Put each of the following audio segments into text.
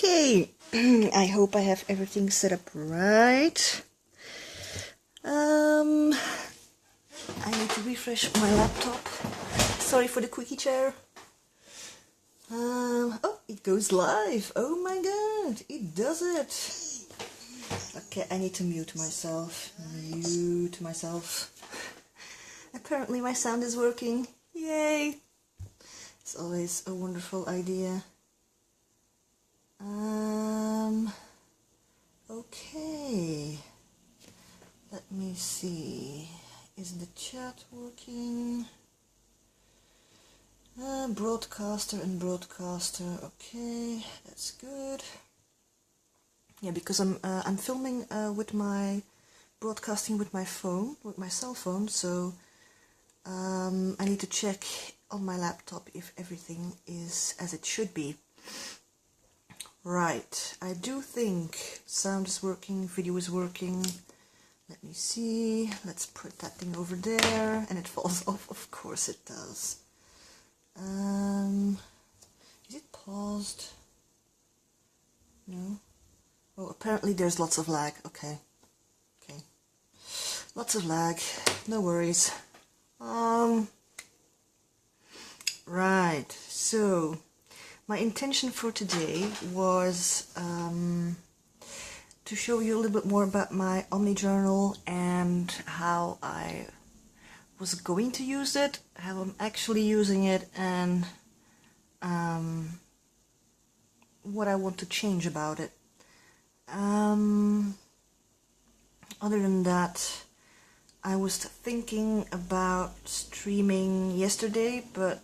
Okay, I hope I have everything set up right. I need to refresh my laptop. Sorry for the quickie chair. Oh, it goes live. Oh my god, it does it. Okay, I need to mute myself. Apparently my sound is working. Yay! It's always a wonderful idea. Okay. Let me see. Is the chat working? Broadcaster and broadcaster. Okay, that's good. Yeah, because I'm filming with my broadcasting with my phone, with my cell phone. So I need to check on my laptop if everything is as it should be. Right, I do think sound is working, video is working. Let me see, let's put that thing over there, and it falls off, of course it does. Is it paused? No? Oh, apparently there's lots of lag, okay. Lots of lag, no worries. Right, so my intention for today was to show you a little bit more about my Omni-journal and how I was going to use it, how I'm actually using it, and what I want to change about it. Other than that, I was thinking about streaming yesterday, but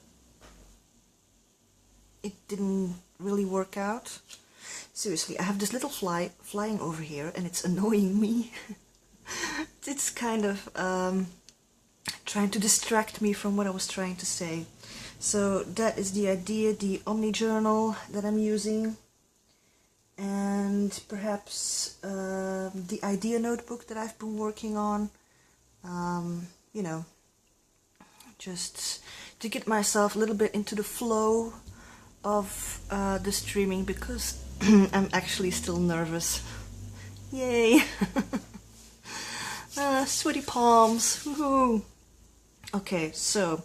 it didn't really work out. Seriously, I have this little fly flying over here and it's annoying me. It's kind of trying to distract me from what I was trying to say. So that is the idea, the Omni-journal that I'm using, and perhaps the idea notebook that I've been working on. You know, just to get myself a little bit into the flow of the streaming, because I'm actually still nervous. Yay! Sweaty palms. Woohoo! Okay, so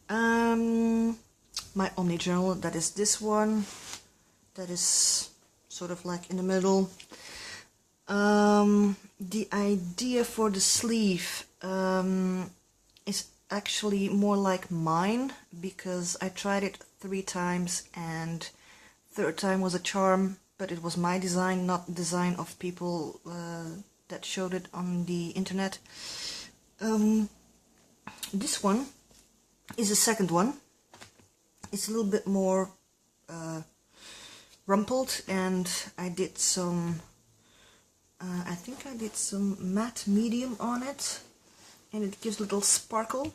my Omni-journal, that is this one. That is sort of like in the middle. The idea for the sleeve is actually more like mine, because I tried it 3 times and third time was a charm, but it was my design, not design of people that showed it on the internet. This one is the second one. It's a little bit more rumpled, and I did some I think I did some matte medium on it, and it gives a little sparkle.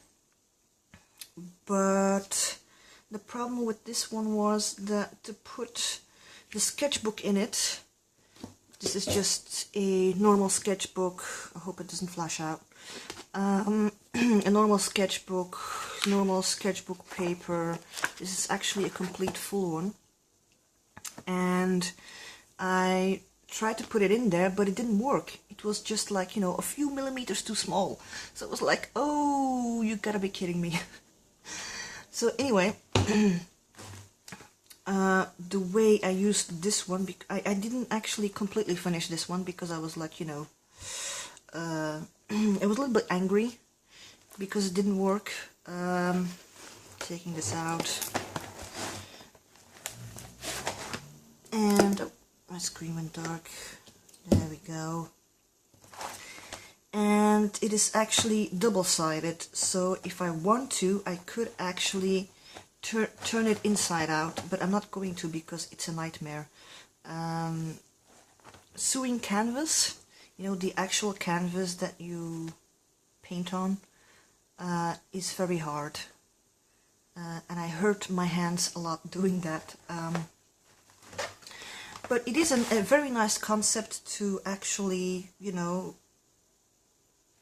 But the problem with this one was that to put the sketchbook in it, this is just a normal sketchbook, I hope it doesn't flash out, a normal sketchbook paper. This is actually a complete full one, and I tried to put it in there, but it didn't work. It was just like, you know, a few millimeters too small. So it was like, oh, you gotta be kidding me. So anyway, the way I used this one, I didn't actually completely finish this one, because I was like, you know, I was a little bit angry because it didn't work. Taking this out, and my screen went dark. There we go. And it is actually double-sided, so if I want to, I could actually turn it inside out, but I'm not going to because it's a nightmare. Sewing canvas, you know, the actual canvas that you paint on, is very hard. And I hurt my hands a lot doing that. But it is a very nice concept to actually, you know,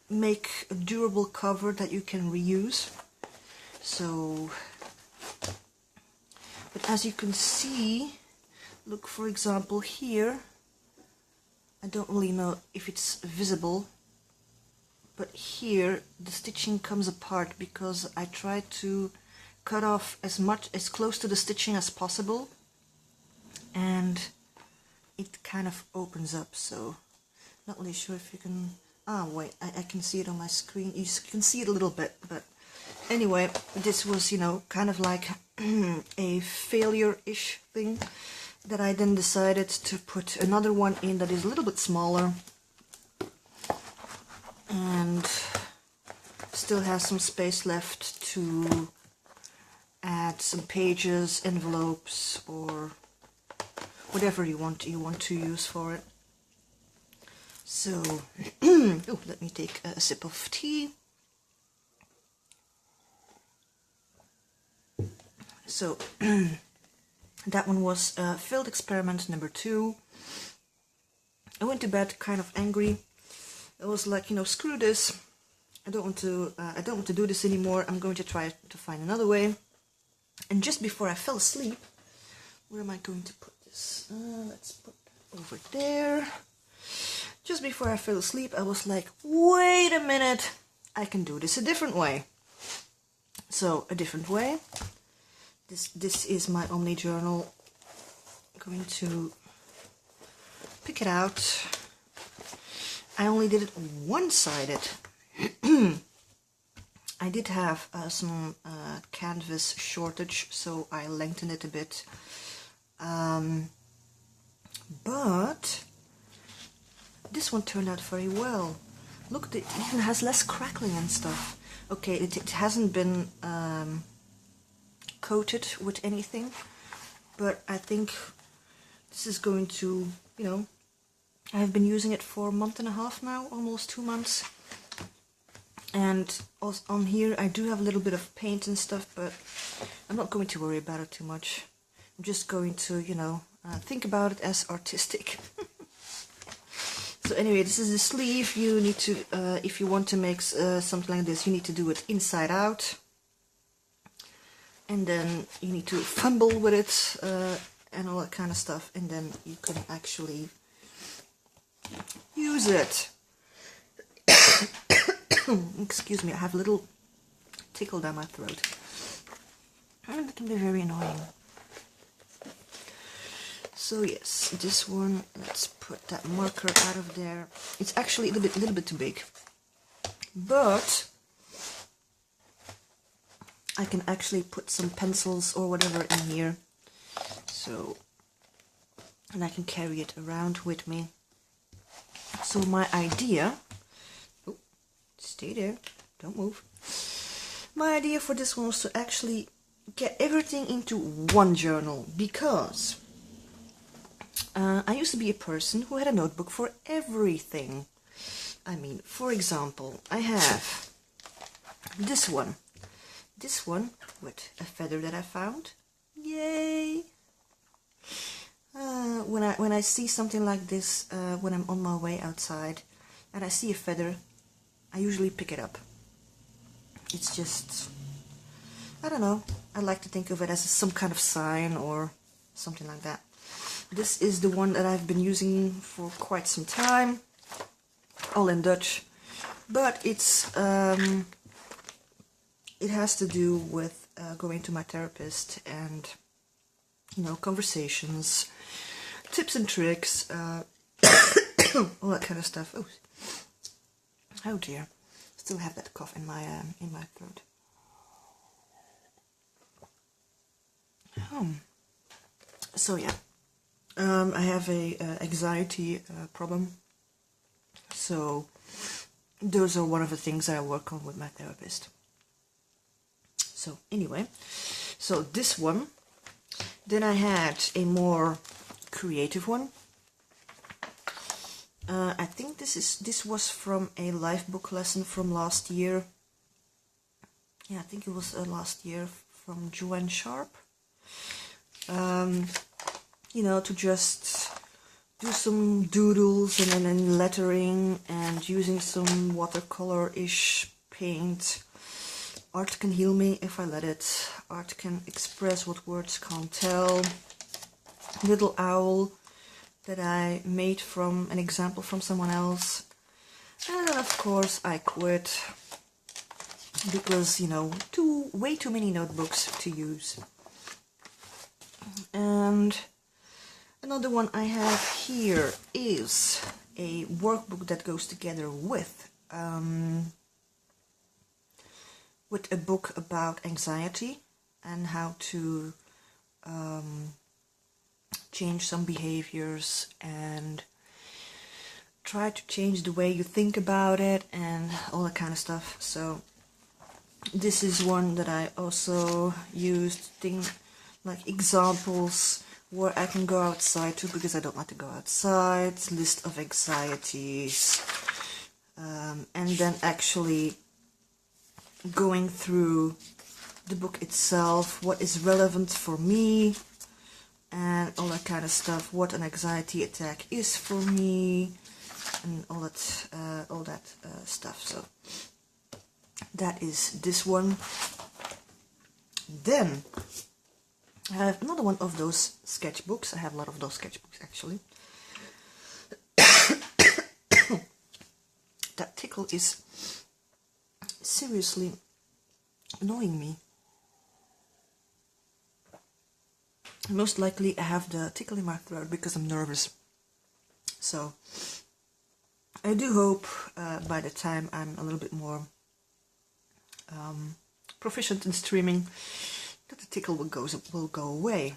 make a durable cover that you can reuse. So, but as you can see, Look, for example, here, I don't really know if it's visible, but here the stitching comes apart because I tried to cut off as close to the stitching as possible, and it kind of opens up, so not really sure if you can... Ah, wait, I can see it on my screen. You can see it a little bit, but anyway, this was, you know, kind of like a failure-ish thing that I then decided to put another one in that is a little bit smaller and still has some space left to add some pages, envelopes, or whatever you want to use for it. So, oh, let me take a sip of tea. So, that one was failed experiment number 2. I went to bed kind of angry. I was like, you know, screw this. I don't want to do this anymore. I'm going to try to find another way. And just before I fell asleep, where am I going to put this? Let's put it over there. Just before I fell asleep, I was like, wait a minute, I can do this a different way. So, a different way. This is my Omni-journal. I'm going to pick it out. I only did it one-sided. I did have some canvas shortage, so I lengthened it a bit. But this one turned out very well. Look, it even has less crackling and stuff. Okay, it hasn't been coated with anything, but I think this is going to, you know, I've been using it for a month and a half now, almost 2 months. And also on here I do have a little bit of paint and stuff, but I'm not going to worry about it too much. I'm just going to, you know, think about it as artistic. So anyway, this is the sleeve. You need to, if you want to make something like this, you need to do it inside out. And then you need to fumble with it and all that kind of stuff. And then you can actually use it. Excuse me, I have a little tickle down my throat. And it can be very annoying. So yes, this one, let's put that marker out of there. It's actually a little bit too big. But I can actually put some pencils or whatever in here. So, and I can carry it around with me. So my idea, oh, stay there, don't move. My idea for this one was to actually get everything into one journal, because I used to be a person who had a notebook for everything. I mean, for example, I have this one with a feather that I found. Yay! When I see something like this, when I'm on my way outside and I see a feather, I usually pick it up. It's just, I don't know, I like to think of it as some kind of sign or something like that. This is the one that I've been using for quite some time, all in Dutch, but it's it has to do with going to my therapist and, you know, conversations, tips and tricks, all that kind of stuff. Oh dear, still have that cough in my throat. So yeah. I have a anxiety problem, so those are one of the things I work on with my therapist. So anyway, so this one, then I had a more creative one. I think this was from a life book lesson from last year. Yeah, I think it was last year, from Joanne Sharp. You know, to just do some doodles and then lettering and using some watercolor-ish paint. Art can heal me if I let it. Art can express what words can't tell. little owl that I made from an example from someone else. And then of course I quit because, you know, way too many notebooks to use. And another one I have here is a workbook that goes together with a book about anxiety and how to change some behaviors and try to change the way you think about it and all that kind of stuff. So this is one that I also used like examples where I can go outside to, because I don't like to go outside, list of anxieties, and then actually going through the book itself, what is relevant for me, and all that kind of stuff, what an anxiety attack is for me, and all that stuff. So that is this one. Then I have another one of those sketchbooks. I have a lot of those sketchbooks actually. That tickle is seriously annoying me. Most likely I have the tickle in my throat because I'm nervous. So I do hope by the time I'm a little bit more proficient in streaming that the tickle will go away.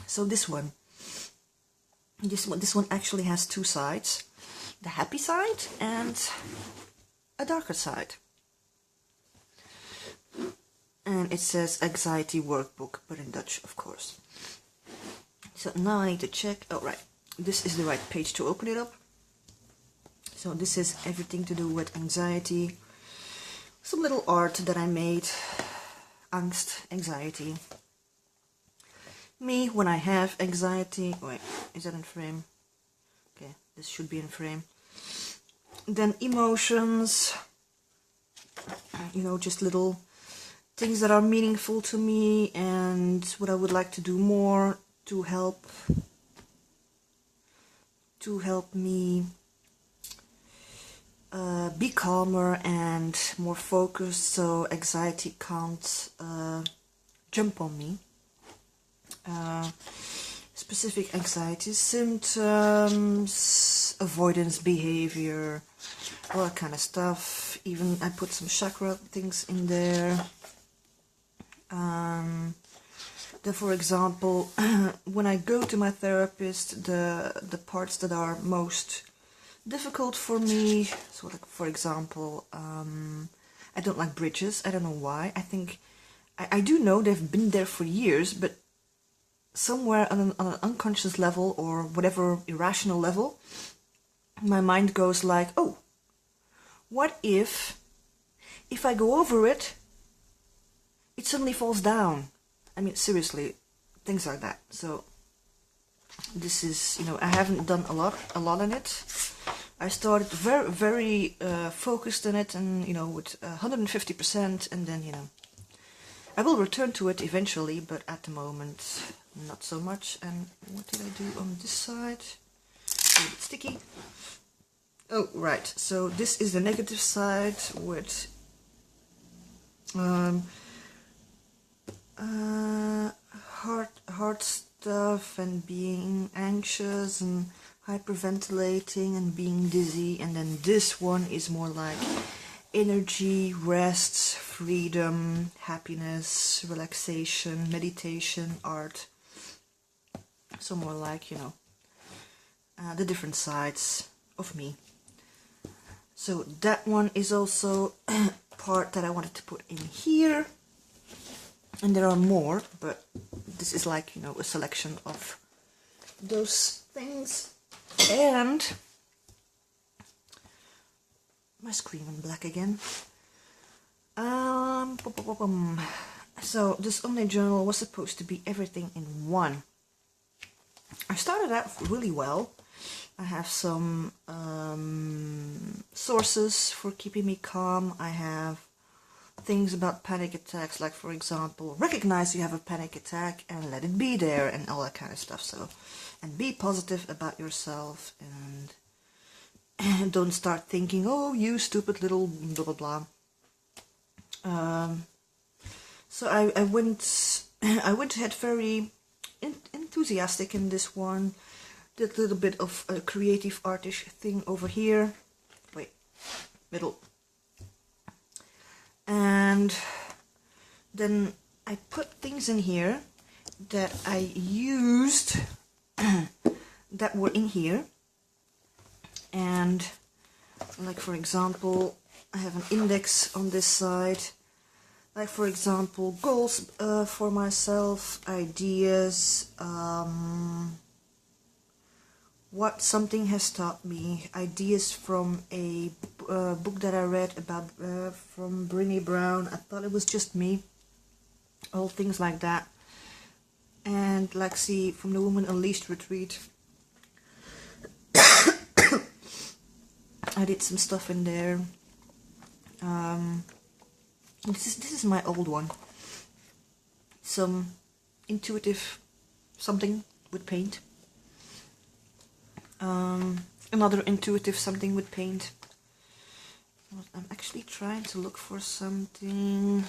So this one actually has two sides, the happy side and a darker side. And it says anxiety workbook, but in Dutch, of course. So now I need to check. Oh, right. This is the right page to open it up. So this is everything to do with anxiety. Some little art that I made. Angst, anxiety. Me when I have anxiety. Wait, is that in frame? Okay, this should be in frame. Then emotions. You know, just little things that are meaningful to me and what I would like to do more to help me be calmer and more focused, so anxiety can't jump on me. Specific anxiety symptoms, avoidance behavior, all that kind of stuff. Even I put some chakra things in there. Then, for example, when I go to my therapist, the parts that are most difficult for me, so like for example, I don't like bridges. I don't know why. I think I do know they've been there for years, but somewhere on an unconscious level or whatever irrational level, my mind goes like, oh, what if I go over it, it suddenly falls down. I mean, seriously, things like that. So this is, you know, I haven't done a lot in it. I started very focused on it, and you know, with 150%, and then, you know, I will return to it eventually, but at the moment not so much. And what did I do on this side? A little bit sticky. Oh, right. So this is the negative side with hard stuff and being anxious and hyperventilating and being dizzy. And then this one is more like energy, rest, freedom, happiness, relaxation, meditation, art. So more like, you know, the different sides of me. So that one is also part that I wanted to put in here. And there are more, but this is like, you know, a selection of those things. And my screen went black again. So this Omni-journal was supposed to be everything in one. I started out really well. I have some sources for keeping me calm. I have things about panic attacks, like for example, recognize you have a panic attack and let it be there and all that kind of stuff. So, and be positive about yourself and don't start thinking, oh, you stupid little blah blah blah. So I went ahead very enthusiastic in this one. Did a little bit of a creative artish thing over here. Wait, middle. And then I put things in here that I used that were in here. And like for example, I have an index on this side. Like for example, goals for myself, ideas, what something has taught me, ideas from a book that I read about from Brené Brown. I thought it was just me, all things like that. And like see from the Woman Unleashed retreat, I did some stuff in there. This is my old one. Some intuitive something with paint. Another intuitive something with paint. I'm actually trying to look for something.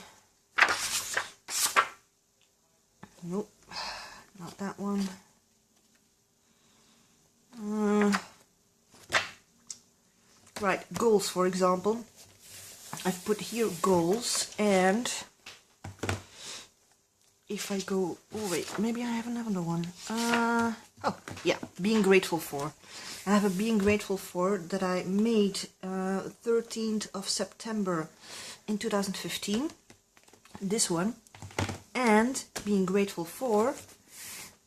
Nope, not that one. Right, goals for example. I've put here goals, and if I go, oh wait, maybe I have another one. Oh yeah, being grateful for. I have a being grateful for that I made 13th of September in 2015. This one, and being grateful for,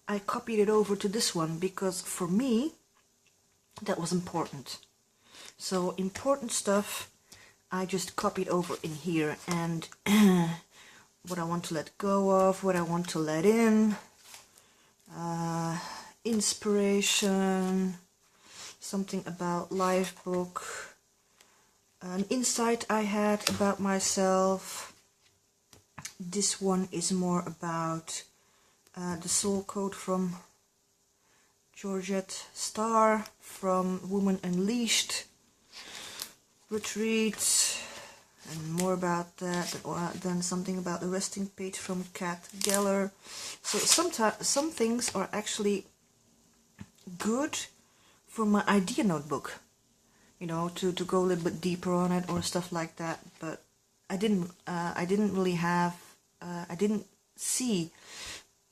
I copied it over to this one because for me that was important. So important stuff I just copied over in here, and what I want to let go of, what I want to let in, inspiration, something about life book, an insight I had about myself. This one is more about the soul code from Georgette Starr from Woman Unleashed retreat, and more about that. Then something about the resting page from Kat Geller. So sometimes some things are actually good for my idea notebook, you know, to go a little bit deeper on it or stuff like that. But I didn't really have. I didn't see.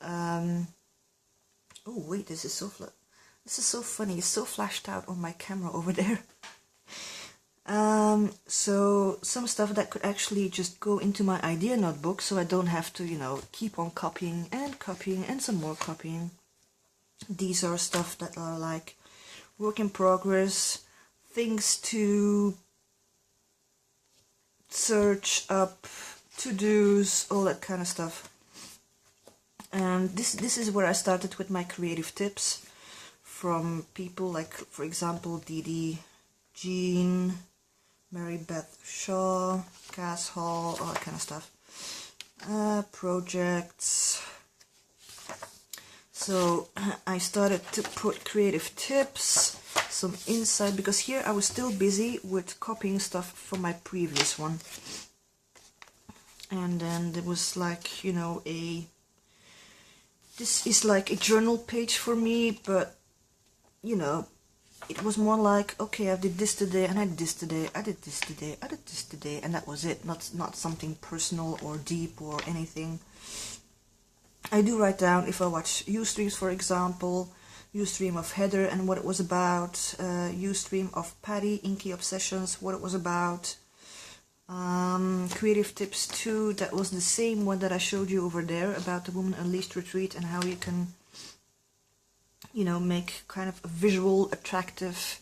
Oh wait, this is so funny. It's so flashed out on my camera over there. So some stuff that could actually just go into my idea notebook, so I don't have to, you know, keep on copying and some more copying. These are stuff that are like work in progress, things to search up, to-dos, all that kind of stuff. And this is where I started with my creative tips from people like, for example, Didi, Jean, Mary Beth Shaw, Cass Hall, all that kind of stuff. Projects. So I started to put creative tips, some insight, because here I was still busy with copying stuff from my previous one. And then there was like, you know, this is like a journal page for me, but, you know, it was more like, okay, I did this today, and I did this today, I did this today, I did this today, and that was it. Not something personal or deep or anything. I do write down if I watch Ustreams, for example, Ustream of Heather and what it was about, Ustream of Patty, Inky Obsessions, what it was about. Creative tips too, that was the same one that I showed you over there about the Woman Unleashed retreat and how you can, you know, make kind of a visual, attractive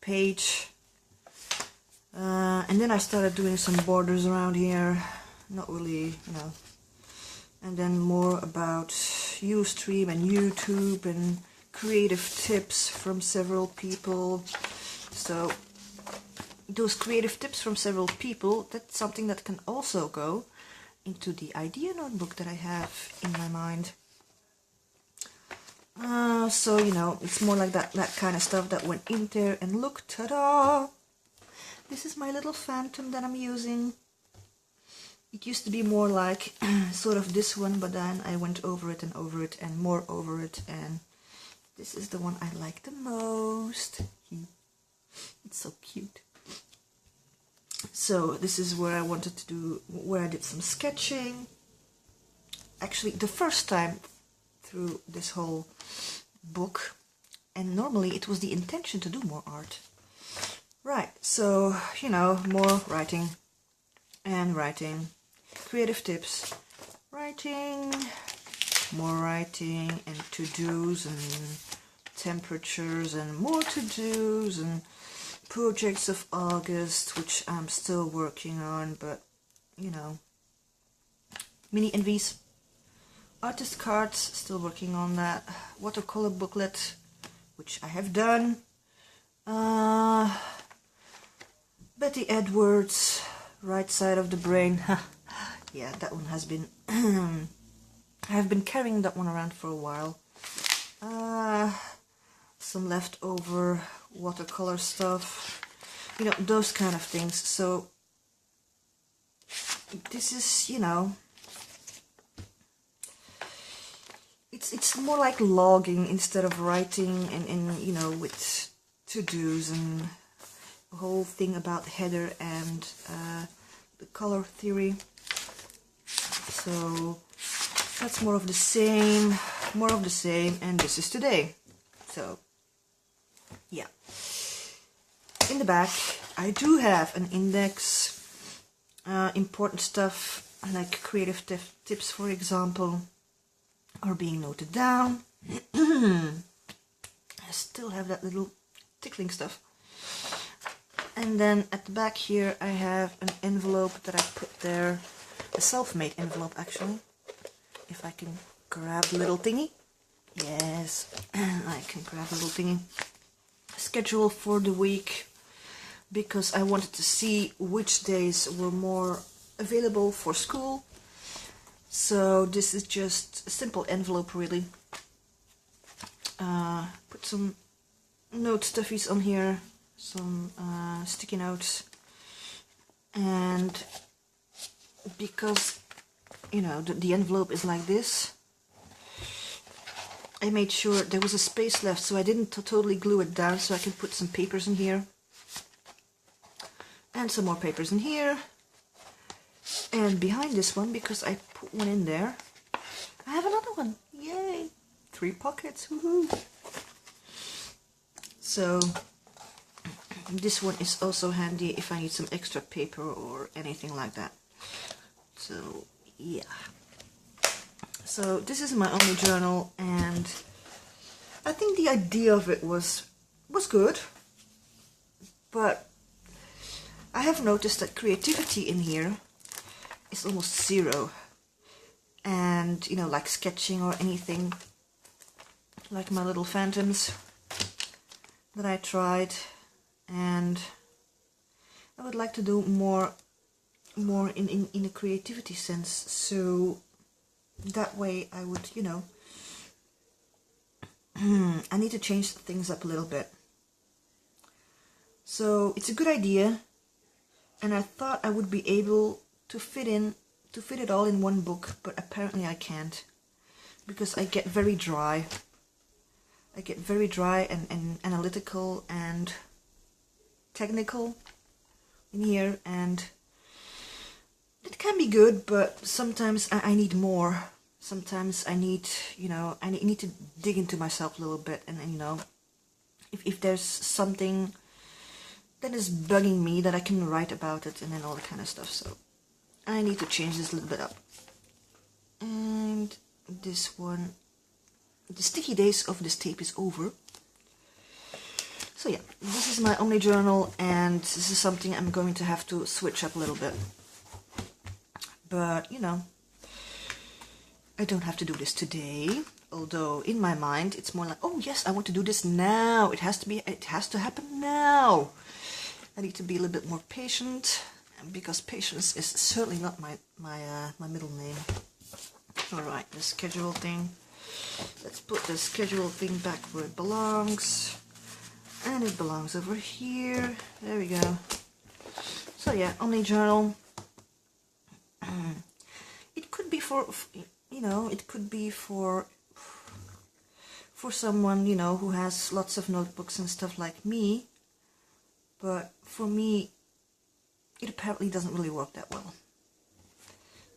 page. And then I started doing some borders around here, not really, you know. And then more about Ustream and YouTube and creative tips from several people. So those creative tips from several people, that's something that can also go into the idea notebook that I have in my mind. So, you know, it's more like that kind of stuff that went in there. And look, ta-da! This is my little phantom that I'm using. It used to be more like sort of this one, but then I went over it and more over it, and this is the one I like the most. It's so cute. So this is where I wanted to do, where I did some sketching. Actually, the first time through this whole book, and normally it was the intention to do more art. Right, so, you know, more writing and writing. Creative tips, writing, more writing, and to-dos and temperatures and more to-dos and projects of August, which I'm still working on, but you know, mini envies, artist cards, still working on that, watercolor booklet, which I have done, Betty Edwards, Right Side of the Brain. Yeah, that one has been I have been carrying that one around for a while. Some leftover watercolor stuff, you know, those kind of things. So this is, you know, it's more like logging instead of writing, and you know, with to-dos and a whole thing about header and the color theory. So that's more of the same, and this is today. So yeah, in the back I do have an index, important stuff like creative tips, for example, are being noted down. I still have that little tickling stuff. And then at the back here I have an envelope that I put there, a self-made envelope actually. If I can grab the little thingy. Yes, I can grab the little thingy. Schedule for the week, because I wanted to see which days were more available for school. So this is just a simple envelope really. Put some note stuffies on here, some sticky notes, and because you know the envelope is like this, I made sure there was a space left, so I didn't totally glue it down, so I can put some papers in here and some more papers in here, and behind this one, because I put one in there, I have another one. Yay! 3 pockets, woohoo! So this one is also handy if I need some extra paper or anything like that. So yeah. So this is my Omni-journal, and I think the idea of it was good, but I have noticed that creativity in here is almost zero. And you know, like sketching or anything, like my little phantoms that I tried, and I would like to do more in a creativity sense, so that way I would, you know, I need to change things up a little bit. So it's a good idea, and I thought I would be able to fit it all in one book, but apparently I can't, because I get very dry. I get very dry and analytical and technical in here, and it can be good, but sometimes I need more. Sometimes I need, you know, I need to dig into myself a little bit, and you know, if there's something that is bugging me, that I can write about it, and then all that kind of stuff. So I need to change this a little bit up. And this one, the sticky days of this tape is over. So yeah, this is my Omni-journal, and this is something I'm going to have to switch up a little bit. But, you know, I don't have to do this today, although in my mind it's more like, oh yes, I want to do this now. It has to happen now. I need to be a little bit more patient, because patience is certainly not my middle name. Alright, the schedule thing. Let's put the schedule thing back where it belongs. And it belongs over here. There we go. So yeah, Omni-journal. It could be for, you know, it could be for someone, you know, who has lots of notebooks and stuff like me. But for me, it apparently doesn't really work that well.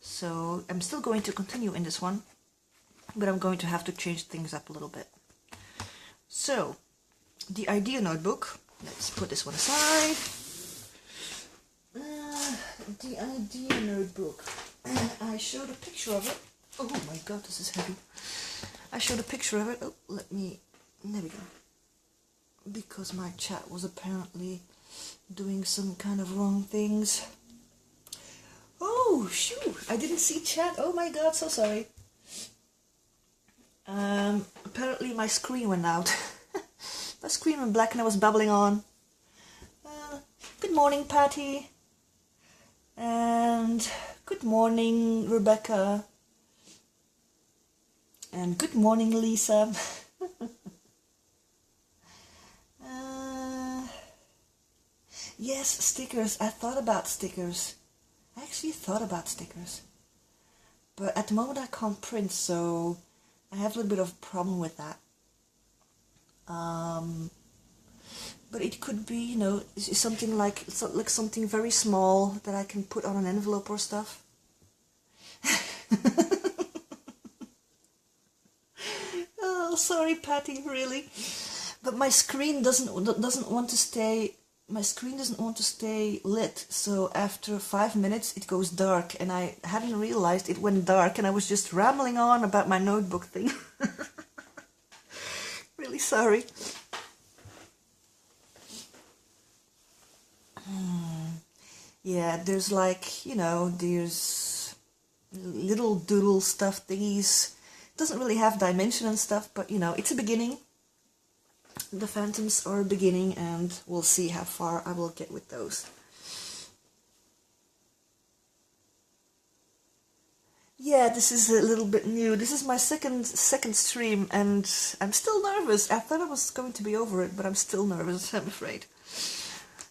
So I'm still going to continue in this one, but I'm going to have to change things up a little bit. So, the idea notebook, let's put this one aside. The idea notebook, I showed a picture of it. Oh my god, this is heavy. I showed a picture of it. Oh, there we go. Because my chat was apparently doing some kind of wrong things. Oh, shoot, I didn't see chat. Oh my god, so sorry. Apparently my screen went out. My screen went black and I was babbling on. Good morning, Patty. And good morning, Rebecca. And good morning, Lisa. Yes, stickers. I thought about stickers. I actually thought about stickers. But at the moment I can't print, so I have a little bit of a problem with that. But it could be, you know, something like something very small that I can put on an envelope or stuff. Oh, sorry, Patty, really. But my screen doesn't want to stay. My screen doesn't want to stay lit. So after 5 minutes, it goes dark, and I hadn't realized it went dark, and I was just rambling on about my notebook thing. Really sorry. Yeah, there's like, you know, there's little doodle stuff thingies. Doesn't really have dimension and stuff, but you know, it's a beginning. The phantoms are a beginning, and we'll see how far I will get with those. Yeah, this is a little bit new. This is my second stream, and I'm still nervous. I thought I was going to be over it, but I'm still nervous, I'm afraid.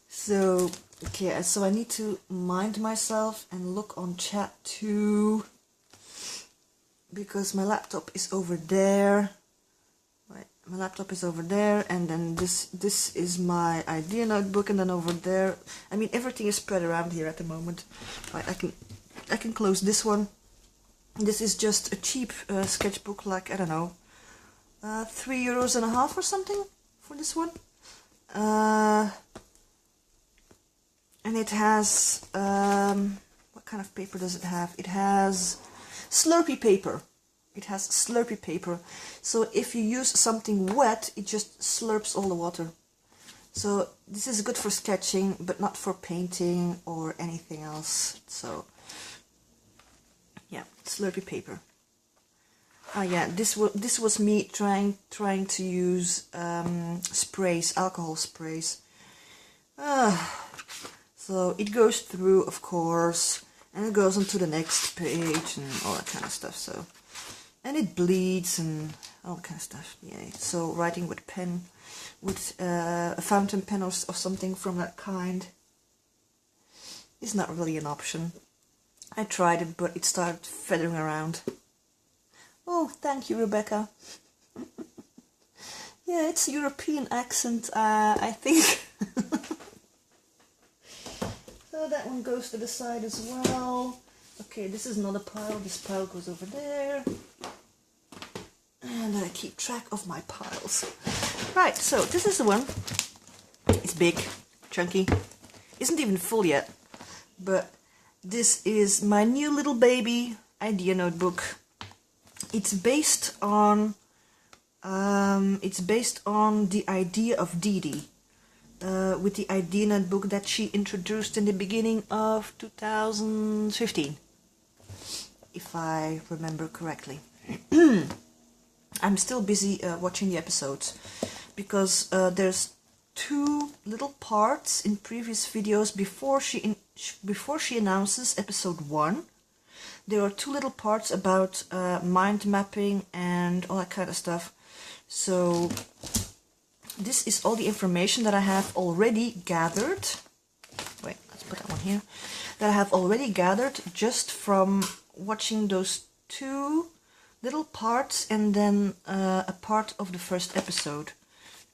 So, okay, so I need to mind myself and look on chat too, because my laptop is over there. Right, my laptop is over there, and then this is my idea notebook, and then over there, I mean, everything is spread around here at the moment. Right, I can close this one. This is just a cheap sketchbook, like, I don't know, €3.50 or something for this one. And it has, what kind of paper does it have? It has Slurpee paper. It has Slurpee paper. So if you use something wet, it just slurps all the water. So this is good for sketching, but not for painting or anything else. So yeah, Slurpee paper. Oh yeah, this was me trying to use sprays, alcohol sprays. So it goes through, of course, and it goes on to the next page and all that kind of stuff. So, and it bleeds and all that kind of stuff. Yeah. So writing with pen, with a fountain pen or something from that kind is not really an option. I tried it, but it started feathering around. Oh, thank you, Rebecca. Yeah, it's a European accent, I think. So that one goes to the side as well. Okay, this is not a pile. This pile goes over there. And I keep track of my piles. Right, so this is the one. It's big, chunky. Isn't even full yet. But this is my new little baby idea notebook. It's based on the idea of Dee Dee, with the idea notebook that she introduced in the beginning of 2015, if I remember correctly. I'm still busy watching the episodes, because there's two little parts in previous videos before she announces episode 1. There are two little parts about mind mapping and all that kind of stuff. So this is all the information that I have already gathered. Wait, let's put that one here. That I have already gathered just from watching those two little parts and then a part of the first episode.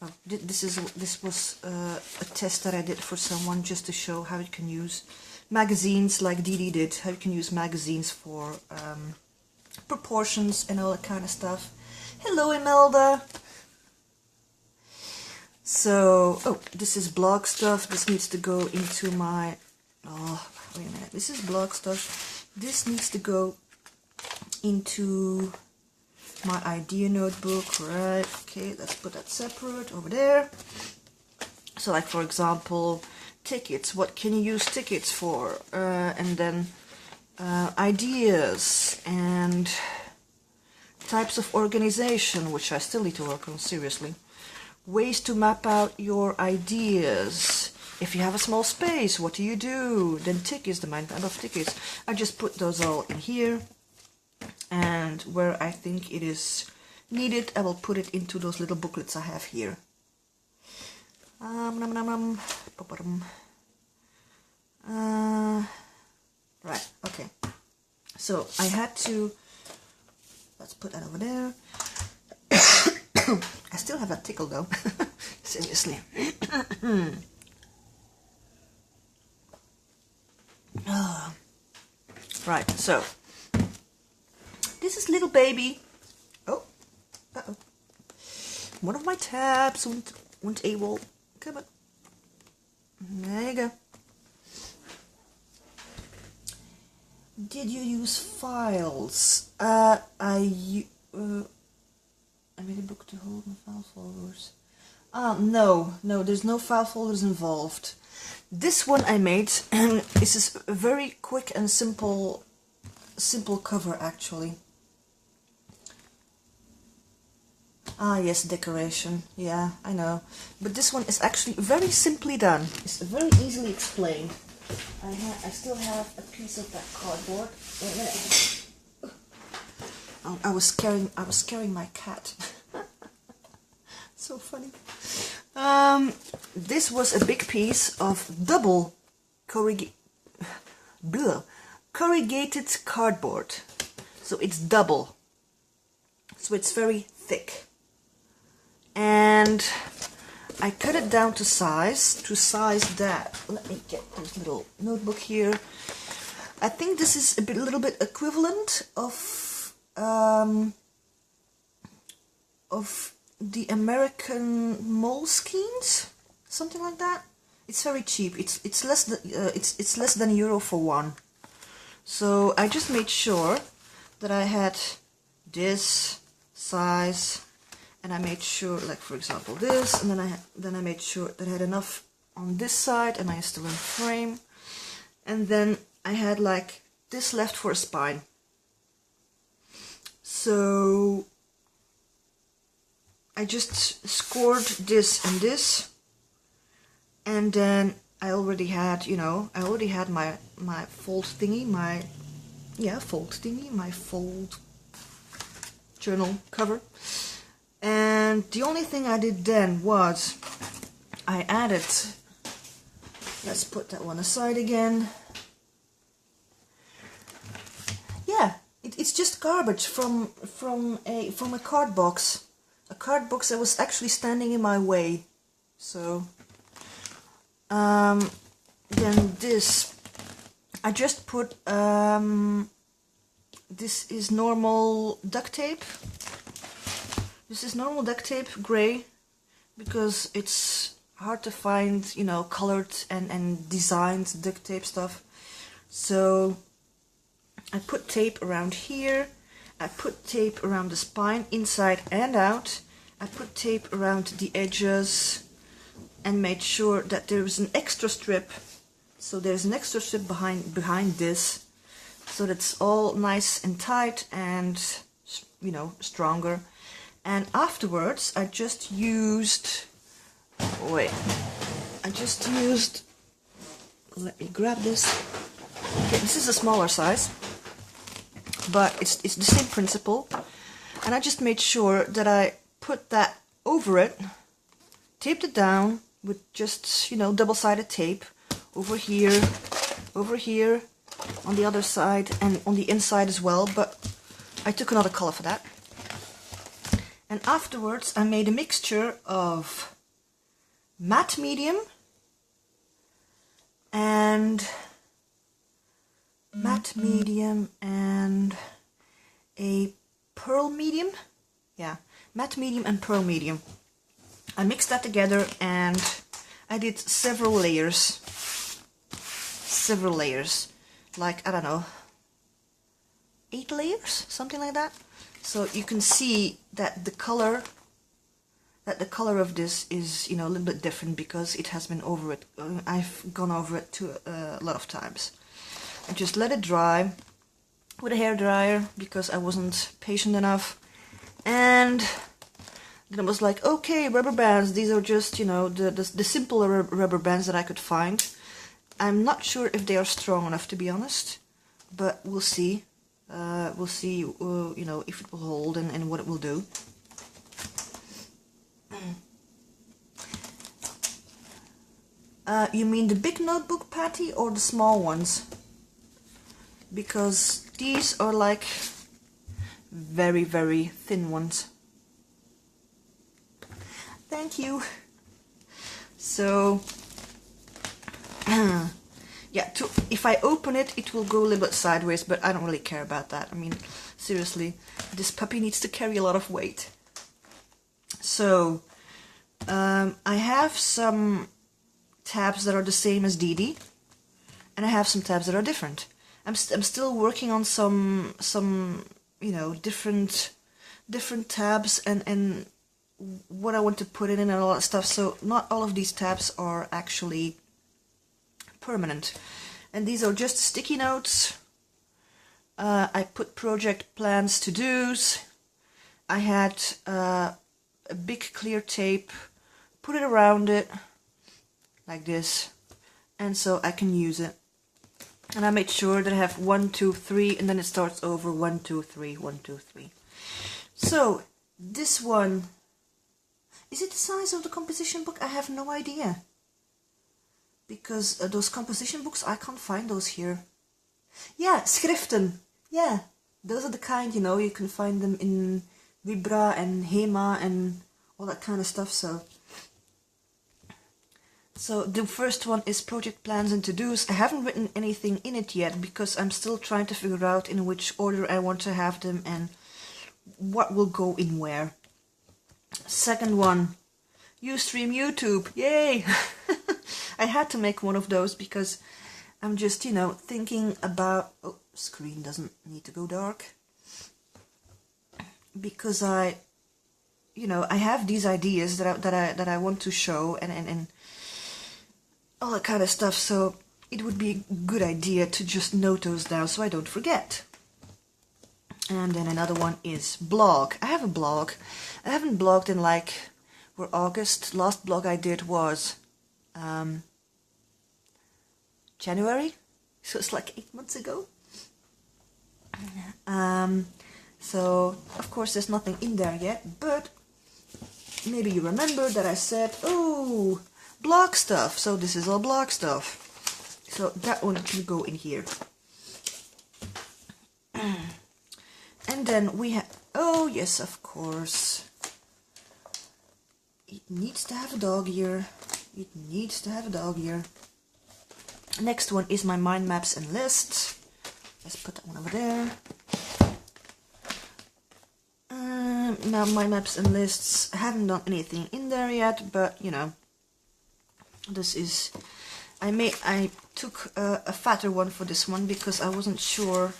Oh, this was a test that I did for someone just to show how you can use magazines like Dee did, how you can use magazines for proportions and all that kind of stuff. Hello, Imelda! So, oh, this is blog stuff. This needs to go into my... Oh, wait a minute. This is blog stuff. This needs to go into my idea notebook, right? Okay, let's put that separate over there. So, like, for example, tickets. What can you use tickets for? And then ideas and types of organization, which I still need to work on, seriously. Ways to map out your ideas. If you have a small space, what do you do? Then tickets, the mind map of tickets. I just put those all in here. And where I think it is needed, I will put it into those little booklets I have here. Right, okay. So I had to... Let's put that over there. I still have that tickle though. Seriously. Right, so this is little baby. Oh, uh-oh. One of my tabs won't able. Come on. There you go. Did you use files? I made a book to hold my file folders. No, there's no file folders involved. This one I made, and this is a very quick and simple cover actually. Ah yes, decoration. Yeah, I know. But this one is actually very simply done. It's very easily explained. I still have a piece of that cardboard. Wait a minute. I was scaring my cat. So funny. This was a big piece of double corrugated cardboard. So it's double. So it's very thick. And I cut it down to size that. Let me get this little notebook here. I think this is a little bit equivalent of the American Moleskines, something like that. It's very cheap. It's less than €1 for one. So I just made sure that I had this size, and I made sure, like for example this, and then I made sure that I had enough on this side, and I still in frame, and then I had like this left for a spine. So I just scored this and this, and then I already had, my fold thingy, my fold journal cover. And the only thing I did then was I added, let's put that one aside again. Yeah, it's just garbage from a card box. A card box that was actually standing in my way. So then this, I just put this is normal duct tape. This is normal duct tape, grey, because it's hard to find, colored and designed duct tape stuff. So I put tape around here. I put tape around the spine, inside and out. I put tape around the edges and made sure that there was an extra strip. So there's an extra strip behind this, so that's all nice and tight and, stronger. And afterwards I just used Wait, I just used, let me grab this. Okay, this is a smaller size, but it's the same principle. And I just made sure that I put that over it, taped it down with just, you know, double-sided tape over here, on the other side, and on the inside as well, but I took another color for that. And afterwards I made a mixture of matte medium and a pearl medium. Yeah, matte medium and pearl medium. I mixed that together and I did several layers, like, I don't know, 8 layers, something like that. So you can see that the color of this is, you know, a little bit different because it has been over it. I've gone over it a lot of times. I just let it dry with a hairdryer because I wasn't patient enough. And then it was like, okay, rubber bands. These are just, you know, the simpler rubber bands that I could find. I'm not sure if they are strong enough, to be honest, but we'll see. We'll see, you know, if it will hold and what it will do. You mean the big notebook, Patty, or the small ones? Because these are like very, very thin ones. Thank you. So, yeah, if I open it, it will go a little bit sideways, but I don't really care about that. I mean, seriously, this puppy needs to carry a lot of weight. So, I have some tabs that are the same as Dee Dee, and I have some tabs that are different. I'm still working on some you know, different tabs and what I want to put in and all that stuff. So not all of these tabs are actually permanent, and these are just sticky notes. I put project plans, to-dos. I had a big clear tape, put it around it like this, and so I can use it. And I made sure that I have 1, 2, 3, and then it starts over 1, 2, 3, 1, 2, 3. So this one, is it the size of the composition book? I have no idea, because those composition books, I can't find those here. Yeah, schriften. Yeah, those are the kind, you know, you can find them in Vibra and Hema and all that kind of stuff. So the first one is project plans and to-dos. I haven't written anything in it yet because I'm still trying to figure out in which order I want to have them and what will go in where. Second one, Ustream YouTube. Yay! I had to make one of those because I'm just, you know, thinking about... Oh, screen doesn't need to go dark. Because I have these ideas that I want to show and all that kind of stuff, so it would be a good idea to just note those down so I don't forget. And then another one is blog. I have a blog. I haven't blogged in like, we're August. Last blog I did was January, so it's like 8 months ago. So of course there's nothing in there yet, but maybe you remember that I said, oh, blog stuff. So this is all blog stuff. So that one can go in here. And then we have, oh yes, of course, it needs to have a dog ear. It needs to have a dog ear. Next one is my mind maps and lists. Let's put that one over there. Now mind maps and lists, I haven't done anything in there yet, but you know, this is, I took a fatter one for this one because I wasn't sure,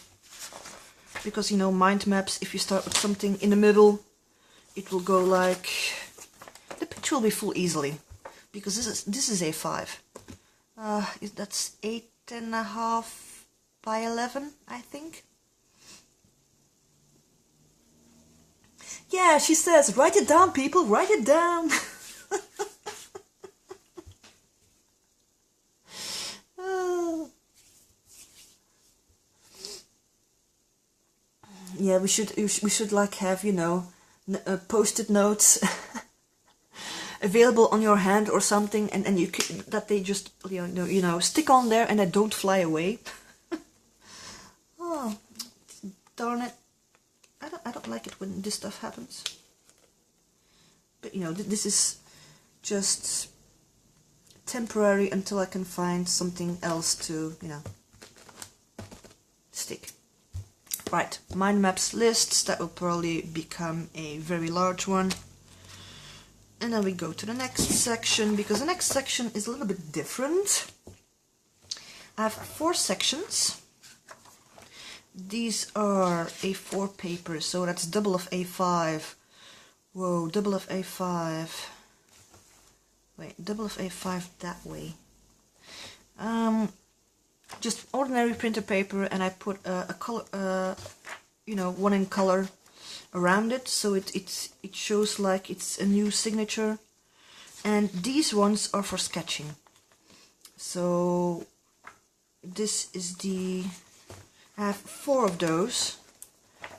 because you know, mind maps, if you start with something in the middle, it will go like, the picture will be full easily, because this is A5. That's 8.5 by 11, I think. Yeah, she says, write it down, people, write it down. Yeah, we should like have, you know, post-it notes available on your hand or something, and you can, that they just you know stick on there and they don't fly away. Oh, darn it! I don't like it when this stuff happens. But you know, this is just temporary until I can find something else to, you know, stick. Right, mind maps lists, that will probably become a very large one. And then we go to the next section, because the next section is a little bit different. I have 4 sections. These are A4 paper, so that's double of A5. Whoa, double of A5. Wait, double of A5 that way. Just ordinary printer paper, and I put a color, you know, one in color around it, so it shows like it's a new signature. And these ones are for sketching. So this is I have 4 of those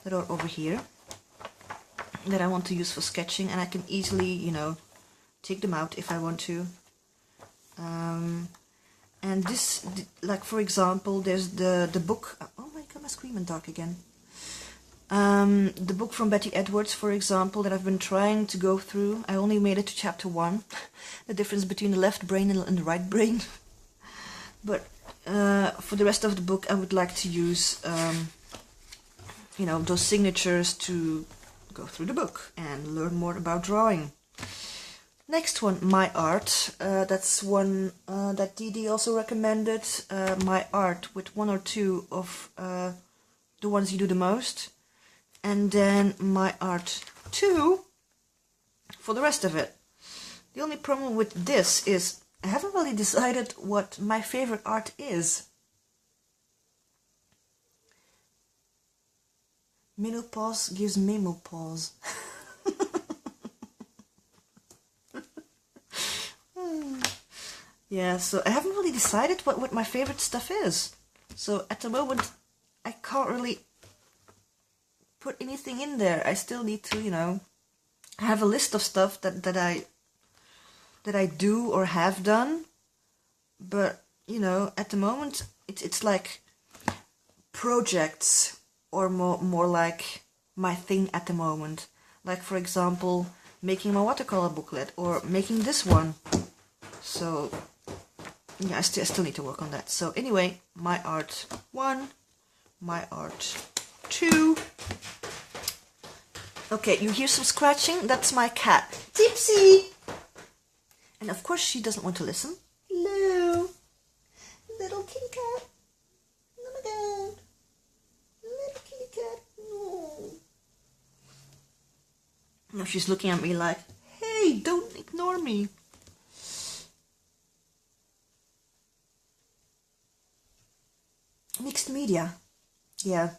that are over here that I want to use for sketching, and I can easily, you know, take them out if I want to. And this, like for example, there's the book. Oh my god, my screen went dark again. The book from Betty Edwards, for example, that I've been trying to go through. I only made it to chapter 1, the difference between the left brain and the right brain. But for the rest of the book, I would like to use, you know, those signatures to go through the book and learn more about drawing. Next one, My Art. That's one that Dee Dee also recommended. My Art with 1 or 2 of the ones you do the most. And then My Art 2 for the rest of it. The only problem with this is I haven't really decided what my favorite art is. Menopause gives menopause. Yeah, so I haven't really decided what my favorite stuff is. So at the moment, I can't really put anything in there. I still need to, you know, have a list of stuff that I do or have done. But, you know, at the moment, it's like projects, or more like my thing at the moment. Like, for example, making my watercolor booklet, or making this one. So yeah, I still need to work on that. So anyway, My Art 1, My Art 2. Okay, you hear some scratching? That's my cat, Tipsy. And of course she doesn't want to listen. Hello, little kitty cat. Oh my god, little kitty cat. No. Now she's looking at me like, hey, don't ignore me. Mixed media. Yeah.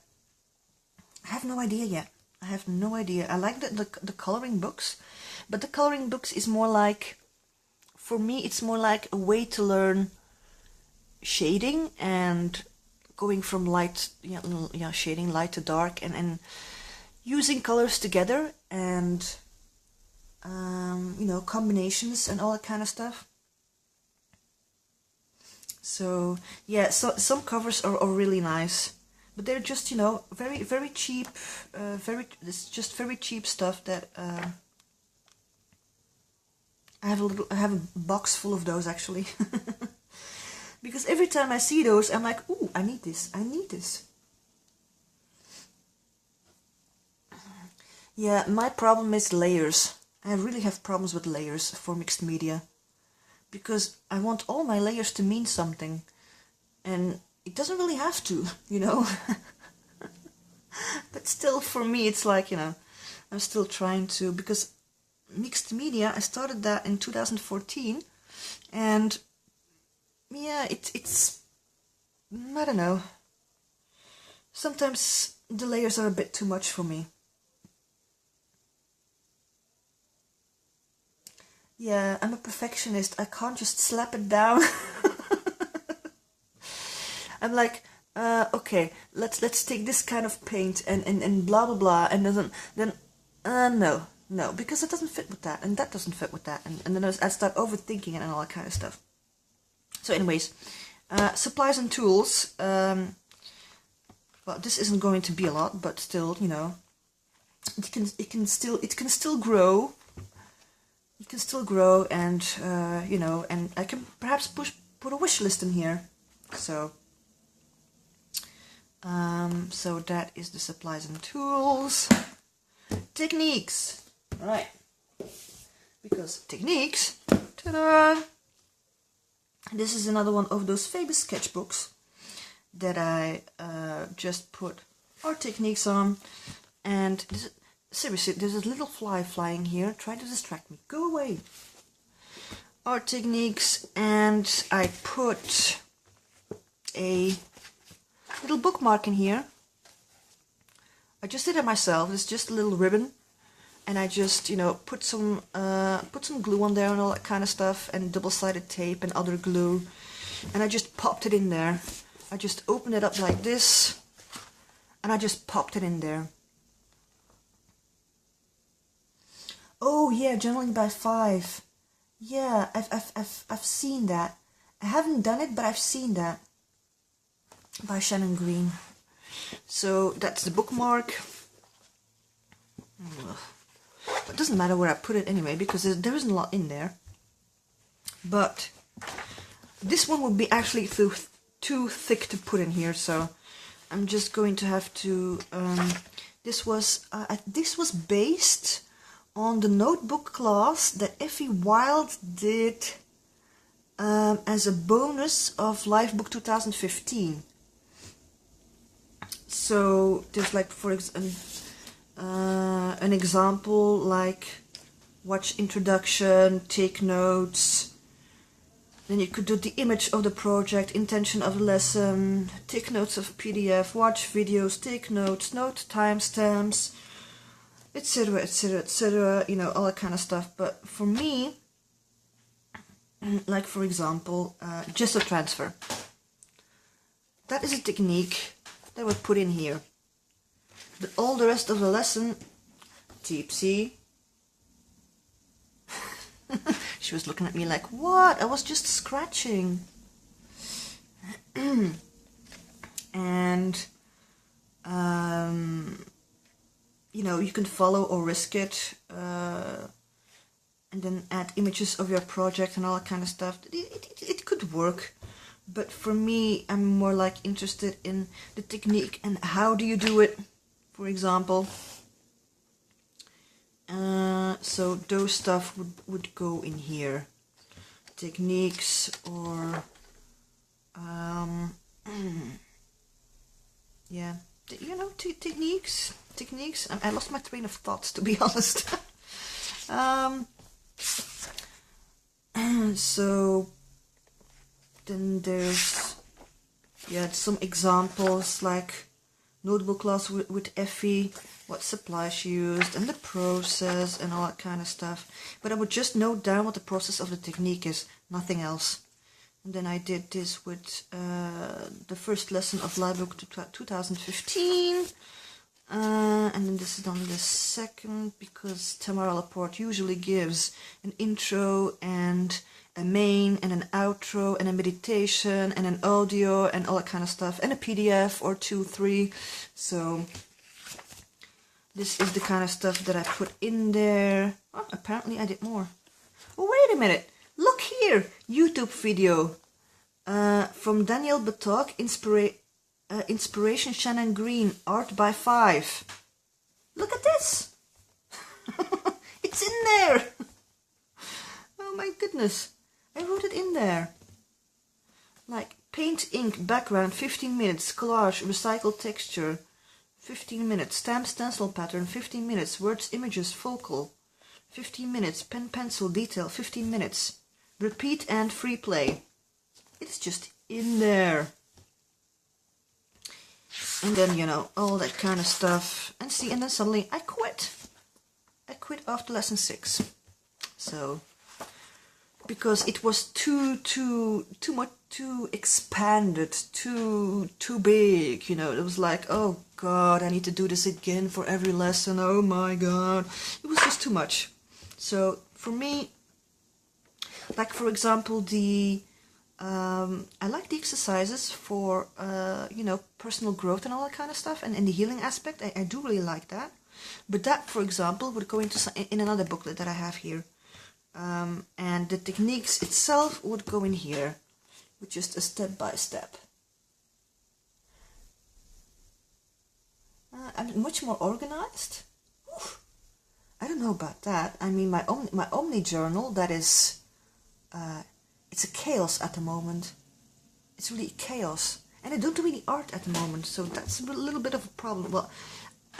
I have no idea yet. I have no idea. I like the coloring books, but the coloring books is more like, for me, it's more like a way to learn shading and going from light, shading light to dark, and using colors together, and you know, combinations and all that kind of stuff. So yeah, so some covers are really nice, but they're just, you know, very cheap. It's just very cheap stuff that I have a box full of those actually. Because every time I see those, I'm like, ooh, I need this. I need this. Yeah, my problem is layers. I really have problems with layers for mixed media. Because I want all my layers to mean something. And it doesn't really have to, you know. But still, for me, it's like, you know, I'm still trying to, because mixed media, I started that in 2014. And yeah, it's, I don't know. Sometimes the layers are a bit too much for me. Yeah, I'm a perfectionist. I can't just slap it down. I'm like, okay, let's take this kind of paint and blah blah blah, and then no, because it doesn't fit with that, and that doesn't fit with that, and then I start overthinking it and all that kind of stuff. So anyways, supplies and tools. Well, this isn't going to be a lot, but still, you know, it can still grow. It can still grow, and you know, and I can perhaps put a wish list in here. So so that is the supplies and tools. Techniques, right? Because techniques, ta-da! This is another one of those famous sketchbooks that I just put our techniques on, and this, seriously, there's a little fly flying here trying to distract me. Go away. Art techniques, and I put a little bookmark in here. I just did it myself. It's just a little ribbon, and I just, you know, put some glue on there and all that kind of stuff, and double-sided tape and other glue, and I just popped it in there. I just opened it up like this, and I just popped it in there. Oh yeah, journaling by 5. Yeah, I've seen that. I haven't done it, but I've seen that. By Shannon Green. So that's the bookmark. It doesn't matter where I put it anyway, because there isn't a lot in there. But this one would be actually too thick to put in here, so I'm just going to have to. This was based on the notebook class that Effie Wild did as a bonus of Livebook 2015. So there's like, for an example, like watch introduction, take notes. Then you could do the image of the project, intention of the lesson, take notes of PDF, watch videos, take notes, note timestamps, etc, etc, etc, you know, all that kind of stuff. But for me, like for example, gesso transfer. That is a technique that I would put in here. But all the rest of the lesson, Deepsy. She was looking at me like, what? I was just scratching. And you know, you can follow or risk it, and then add images of your project and all that kind of stuff. It could work, but for me, I'm more like interested in the technique and how do you do it, for example. So those stuff would go in here. Techniques, or yeah, you know, techniques. I lost my train of thoughts, to be honest. So then there's, yeah, some examples like notebook class with Effie, what supplies she used and the process and all that kind of stuff. But I would just note down what the process of the technique is, nothing else. And then I did this with the first lesson of Livebook 2015. And then this is on the second, because Tamara Laporte usually gives an intro and a main and an outro and a meditation and an audio and all that kind of stuff, and a PDF or 2, 3. So this is the kind of stuff that I put in there. Oh, apparently I did more. Oh, wait a minute. Look here. YouTube video from Danielle Batok, Inspiration Shannon Green, Art by 5. Look at this. It's in there. Oh my goodness. I wrote it in there. Like paint, ink, background, 15 minutes, collage, recycle texture, 15 minutes, stamp, stencil pattern, 15 minutes, words, images, focal, 15 minutes, pen, pencil, detail, 15 minutes, repeat and free play. It's just in there. And then, you know, all that kind of stuff. And see, and then suddenly I quit. I quit after lesson 6. So because it was too much, too expanded, too big, you know. It was like, oh god, I need to do this again for every lesson. Oh my god, it was just too much. So for me, like for example, the I like the exercises for you know, personal growth and all that kind of stuff, and the healing aspect. I do really like that. But that, for example, would go into in another booklet that I have here, and the techniques itself would go in here with just a step by step. I'm much more organized. Oof. I don't know about that. I mean, my Omni-journal, that is, it's a chaos at the moment. It's really chaos. And I don't do any art at the moment, so that's a little bit of a problem. Well,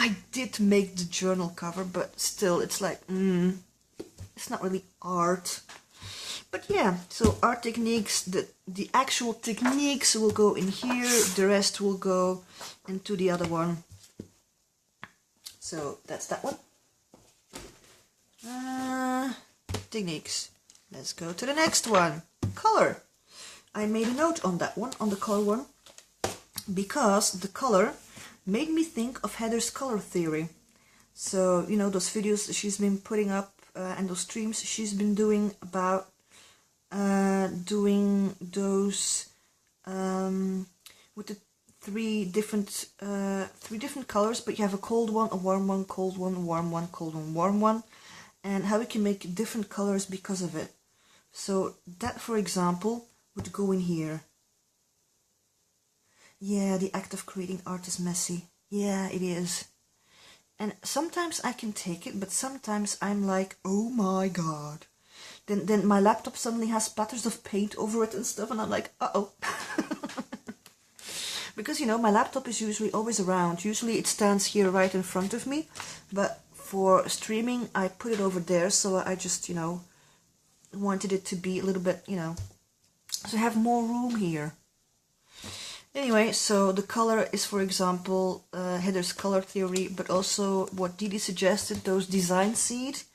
I did make the journal cover, but still, it's like, it's not really art. But yeah, so art techniques, the actual techniques will go in here, the rest will go into the other one. So that's that one. Techniques. Let's go to the next one. Color. I made a note on that one, on the color one, because the color made me think of Heather's color theory. So, you know, those videos she's been putting up and those streams she's been doing about doing those with the three different colors, but you have a cold one, a warm one, cold one, warm one, cold one, warm one, and how we can make different colors because of it. So that, for example, would go in here. Yeah, the act of creating art is messy. Yeah, it is. And sometimes I can take it, but sometimes I'm like, oh my god. Then my laptop suddenly has splatters of paint over it and stuff, and I'm like, uh-oh. Because, you know, my laptop is usually always around. Usually it stands here right in front of me, but for streaming I put it over there, so I just, you know, wanted it to be a little bit, you know, so I have more room here. Anyway, so the color is, for example, Heather's color theory, but also what Didi suggested, those design seeds,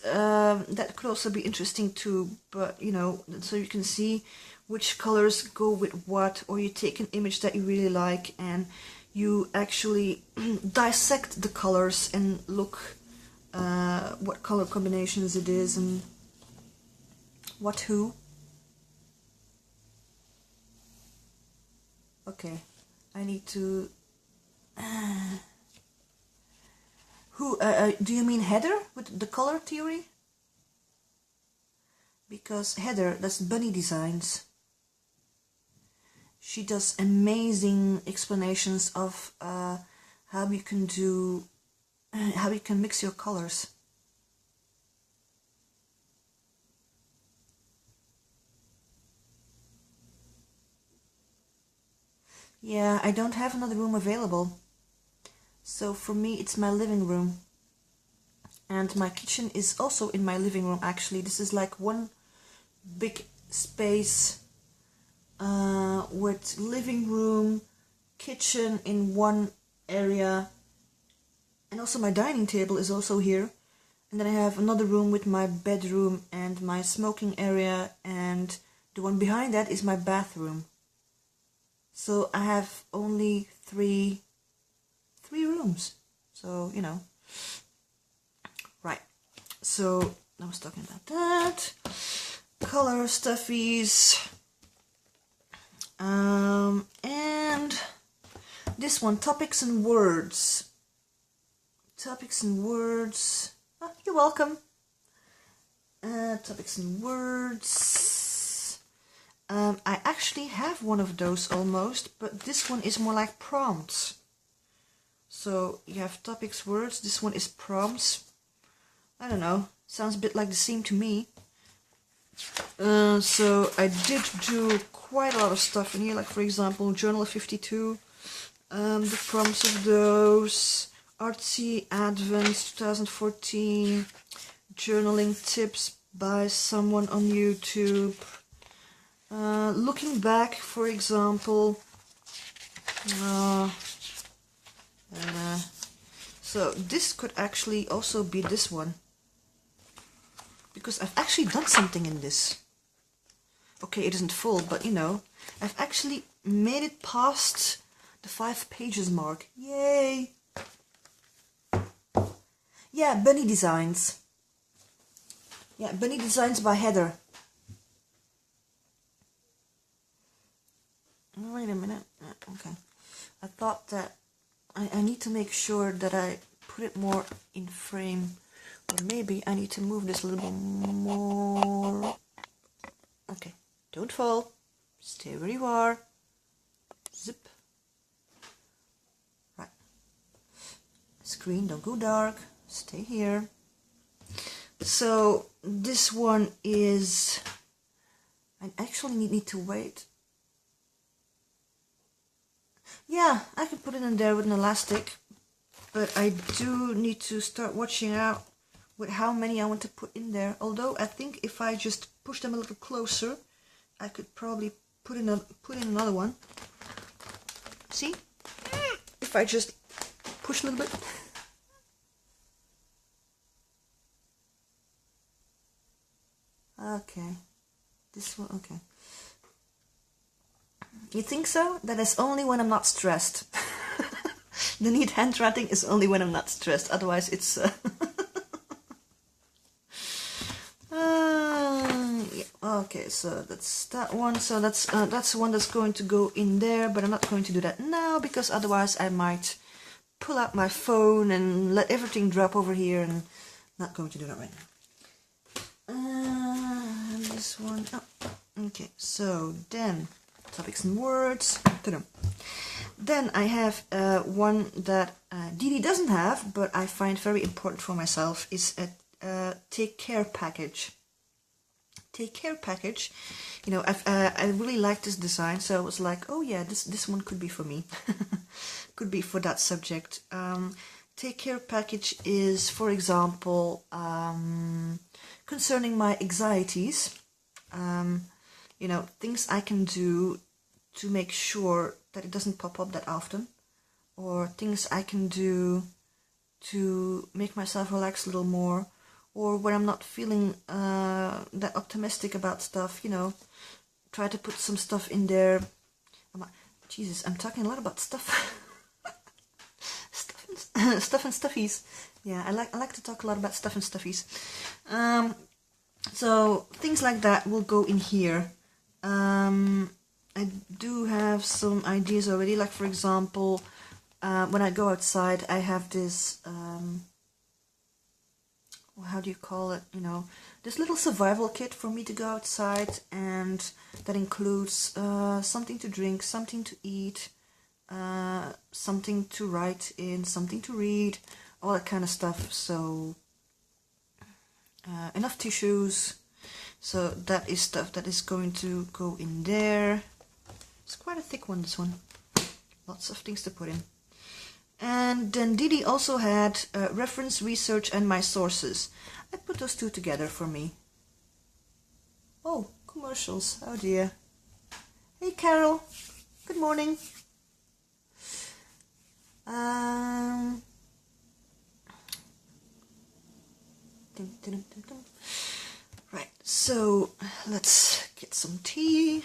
that could also be interesting too, but, you know, so you can see which colors go with what, or you take an image that you really like and you actually dissect the colors and look what color combinations it is and what who. Okay, I need to... who? Do you mean Heather with the color theory? Because Heather, that's Bunny Designs. She does amazing explanations of how you can do, how you can mix your colors. Yeah, I don't have another room available. So for me, it's my living room. And my kitchen is also in my living room, actually. This is like one big space with living room, kitchen in one area. And also my dining table is also here. And then I have another room with my bedroom and my smoking area. And the one behind that is my bathroom. So I have only three rooms. So, you know. Right. So I was talking about that. Color stuffies. And this one, topics and words. Topics and words. Oh, you're welcome. Topics and words. I actually have one of those almost, but this one is more like prompts. So you have topics, words, this one is prompts. I don't know, sounds a bit like the same to me. So I did do quite a lot of stuff in here, like for example, Journal of 52, the prompts of those, Artsy Advent 2014, journaling tips by someone on YouTube. Looking back, for example, so this could actually also be this one, because I've actually done something in this. Okay, it isn't full, but you know, I've actually made it past the 5 pages mark. Yay! Yeah, Bunny Designs. Yeah, Bunny Designs by Heather. Wait a minute. Okay. I thought that I need to make sure that I put it more in frame. Or maybe I need to move this a little bit more. Okay. Don't fall. Stay where you are. Zip. Right. Screen, don't go dark. Stay here. So this one is... I actually need to wait. Yeah, I can put it in there with an elastic, but I do need to start watching out with how many I want to put in there. Although I think if I just push them a little closer, I could probably put in another one. See? If I just push a little bit. Okay. This one, okay. You think so? That is only when I'm not stressed. The neat handwriting is only when I'm not stressed. Otherwise, it's... yeah. Okay, so that's that one. So that's one that's going to go in there, but I'm not going to do that now because otherwise I might pull out my phone and let everything drop over here, and not going to do that right now. And this one. Oh, okay. So then. Topics and words. Then I have one that Didi doesn't have, but I find very important for myself. Is a take care package. Take care package. You know, I really like this design, so I was like, oh yeah, this one could be for me. Could be for that subject. Take care package is, for example, concerning my anxieties. You know, things I can do to make sure that it doesn't pop up that often, or things I can do to make myself relax a little more, or when I'm not feeling that optimistic about stuff, you know, try to put some stuff in there. Jesus, I'm talking a lot about stuff. Stuff and stuffies. Yeah, I like to talk a lot about stuff and stuffies. So things like that will go in here. I do have some ideas already, like for example, when I go outside I have this, how do you call it, you know, this little survival kit for me to go outside, and that includes something to drink, something to eat, something to write in, something to read, all that kind of stuff. So enough tissues. So that is stuff that is going to go in there. It's quite a thick one, this one. Lots of things to put in. And then Didi also had reference, research, and my sources. I put those two together for me. Oh, commercials. Oh dear. Hey Carol. Good morning. Right, so let's get some tea.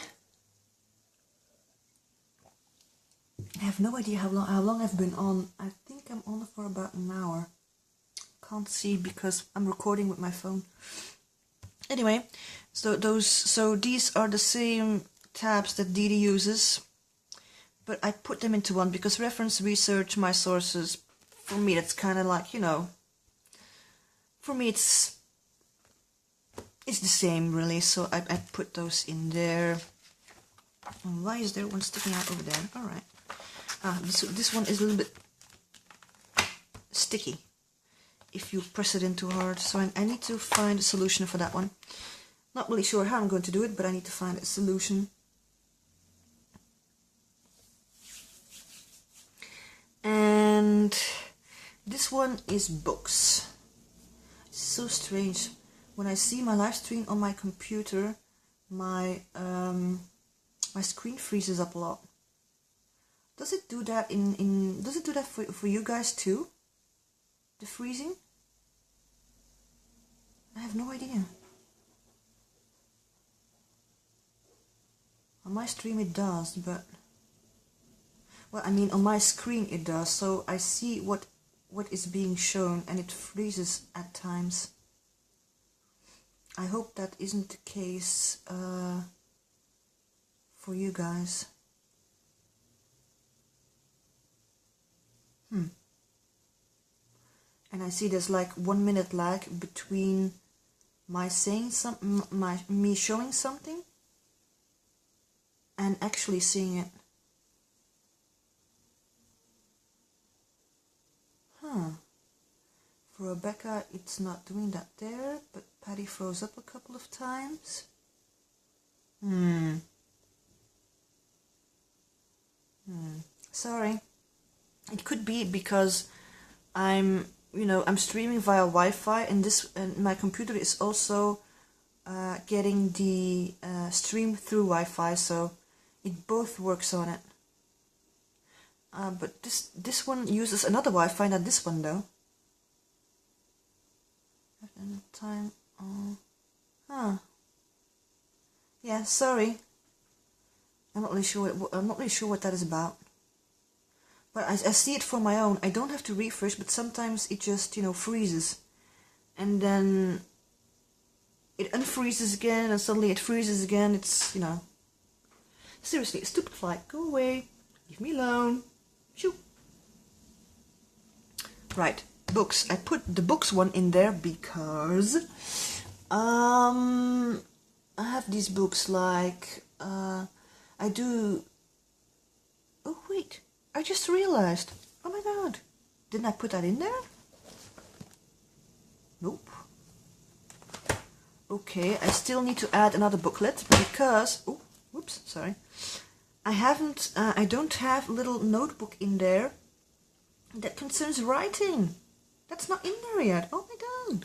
I have no idea how long I've been on. I think I'm on for about an hour. Can't see because I'm recording with my phone. Anyway, so these are the same tabs that Didi uses, but I put them into one because reference, research, my sources, for me that's kind of like, you know, for me it's the same really, so I put those in there. And why is there one sticking out over there? Alright. This one is a little bit sticky if you press it in too hard, so I need to find a solution for that one. Not really sure how I'm going to do it, but I need to find a solution. And this one is books. It's so strange. When I see my live stream on my computer, my my screen freezes up a lot. Does it do that does it do that for you guys too? The freezing? I have no idea. my stream it does, but... Well, I mean, on my screen it does, so I see what is being shown, and it freezes at times. I hope that isn't the case for you guys. And I see there's like 1 minute lag between my saying something, me showing something, and actually seeing it. For Rebecca, it's not doing that there, but Patty froze up a couple of times. Sorry. It could be because I'm streaming via Wi-Fi, and my computer is also getting the stream through Wi-Fi, so it both works on it. But this one uses another Wi-Fi, not this one though. Time. Yeah, sorry. I'm not really sure. I'm not really sure what that is about. But I see it for my own. I don't have to refresh, but sometimes it just, freezes. And then it unfreezes again, and suddenly it freezes again. It's, Seriously, stupid fly. Go away. Leave me alone. Shoo. Right, books. I put the books one in there because I have these books like I do. Oh wait, I just realized. Oh my god, didn't I put that in there? Nope. Okay, I still need to add another booklet because, oh, whoops, sorry. I don't have a little notebook in there that concerns writing. That's not in there yet. Oh my god.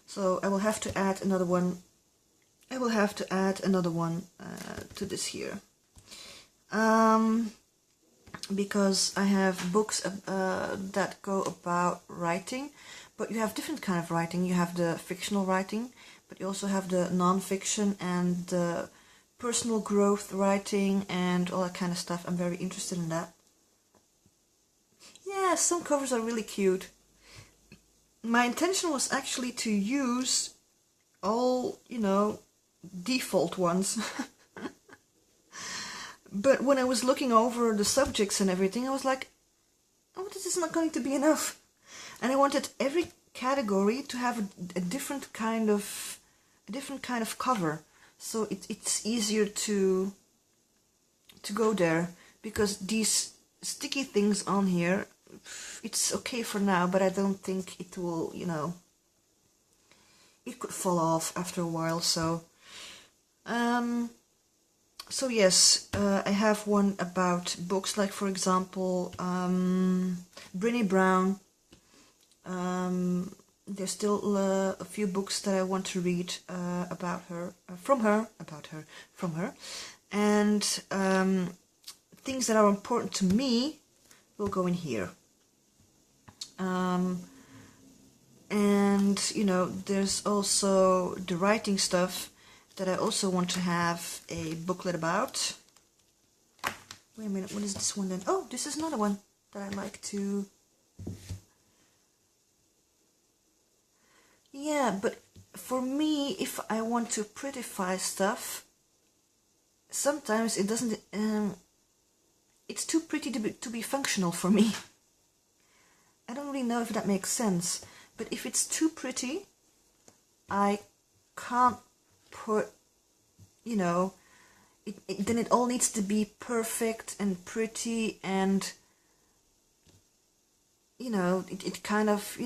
So I will have to add another one. I will have to add another one to this here. Because I have books that go about writing, but you have different kind of writing. You have the fictional writing, but you also have the non-fiction and the personal growth writing and all that kind of stuff. I'm very interested in that. Yeah, some covers are really cute. My intention was actually to use all, default ones. But when I was looking over the subjects and everything, I was like, oh, this is not going to be enough. And I wanted every category to have a different kind of cover. So it's easier to go there, because these sticky things on here, it's okay for now, but I don't think it will, it could fall off after a while. So yes, I have one about books, like for example Brené Brown. There's still a few books that I want to read about her, from her, and things that are important to me will go in here. And there's also the writing stuff that I also want to have a booklet about. Wait a minute, what is this one then? Oh, this is another one that I like to... Yeah, but for me, if I want to prettify stuff, sometimes it doesn't... it's too pretty to be functional for me. I don't really know if that makes sense, but if it's too pretty, I can't put, then it all needs to be perfect and pretty, and it kind of,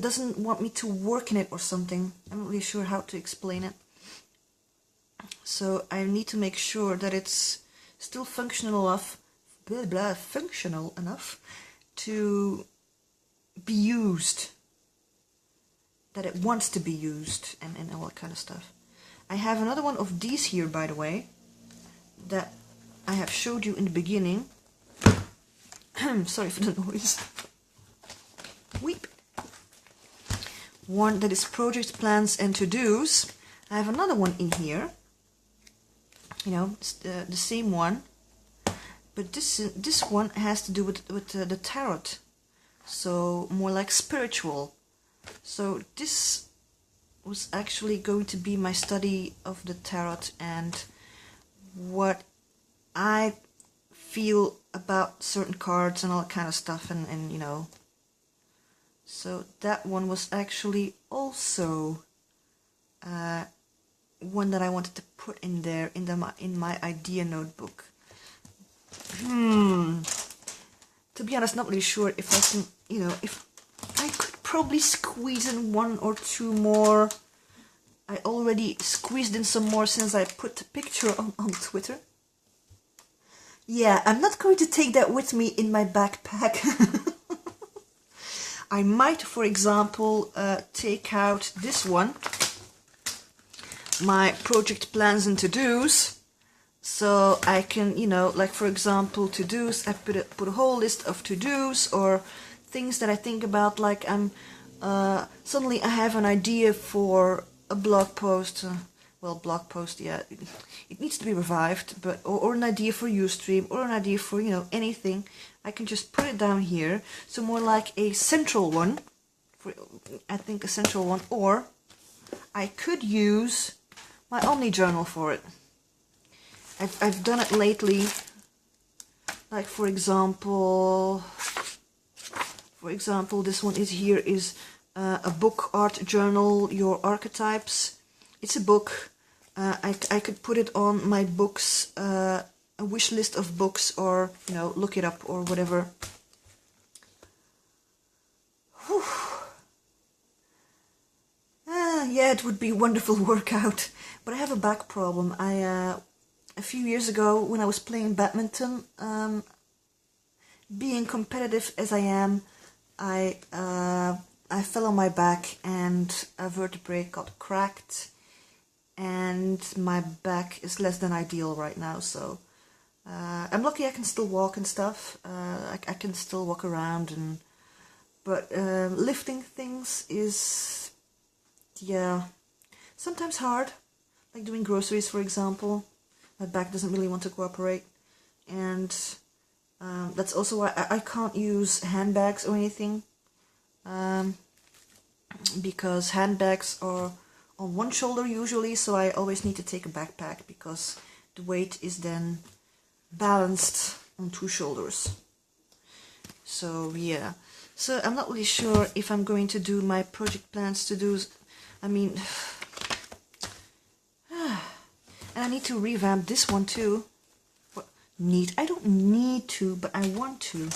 doesn't want me to work in it or something. I'm not really sure how to explain it. So I need to make sure that it's still functional enough, functional enough to be used, that it wants to be used, and all that kind of stuff. I have another one of these here, by the way, that I have showed you in the beginning. Sorry for the noise. Weep. One that is project plans and to-dos. I have another one in here. you know, it's the same one, but this one has to do with the tarot, so more like spiritual. So this was actually going to be my study of the tarot and what I feel about certain cards and all that kind of stuff, and you know. So that one was actually also one that I wanted to put in there in my idea notebook. To be honest, not really sure if I can, you know, if I could probably squeeze in one or two more. I already squeezed in some more since I put the picture on Twitter. Yeah, I'm not going to take that with me in my backpack. I might, for example, take out this one, my project plans and to-dos, so I can, you know, like for example, to-dos, I put a whole list of to-dos or things that I think about, like suddenly I have an idea for a blog post, well, blog post, yeah, it needs to be revived, but or an idea for Ustream, or an idea for, you know, anything. I can just put it down here, so more like a central one, I think a central one, or I could use my Omni-journal for it. I've done it lately, like for example, this one is a book art journal, Your Archetypes. It's a book. I could put it on my books, a wish list of books, or, you know, look it up or whatever. Whew. Yeah, it would be a wonderful workout, but I have a back problem. A few years ago when I was playing badminton, being competitive as I am, I fell on my back and a vertebrae got cracked, and my back is less than ideal right now, so I'm lucky I can still walk and stuff. I can still walk around, but lifting things is, yeah, sometimes hard, like doing groceries, for example. My back doesn't really want to cooperate, and that's also why I can't use handbags or anything, because handbags are on one shoulder usually, so I always need to take a backpack because the weight is then balanced on two shoulders. So yeah, so I'm not really sure if I'm going to do my project plans to do. I mean, and I need to revamp this one too. What, need? I don't need to, but I want to,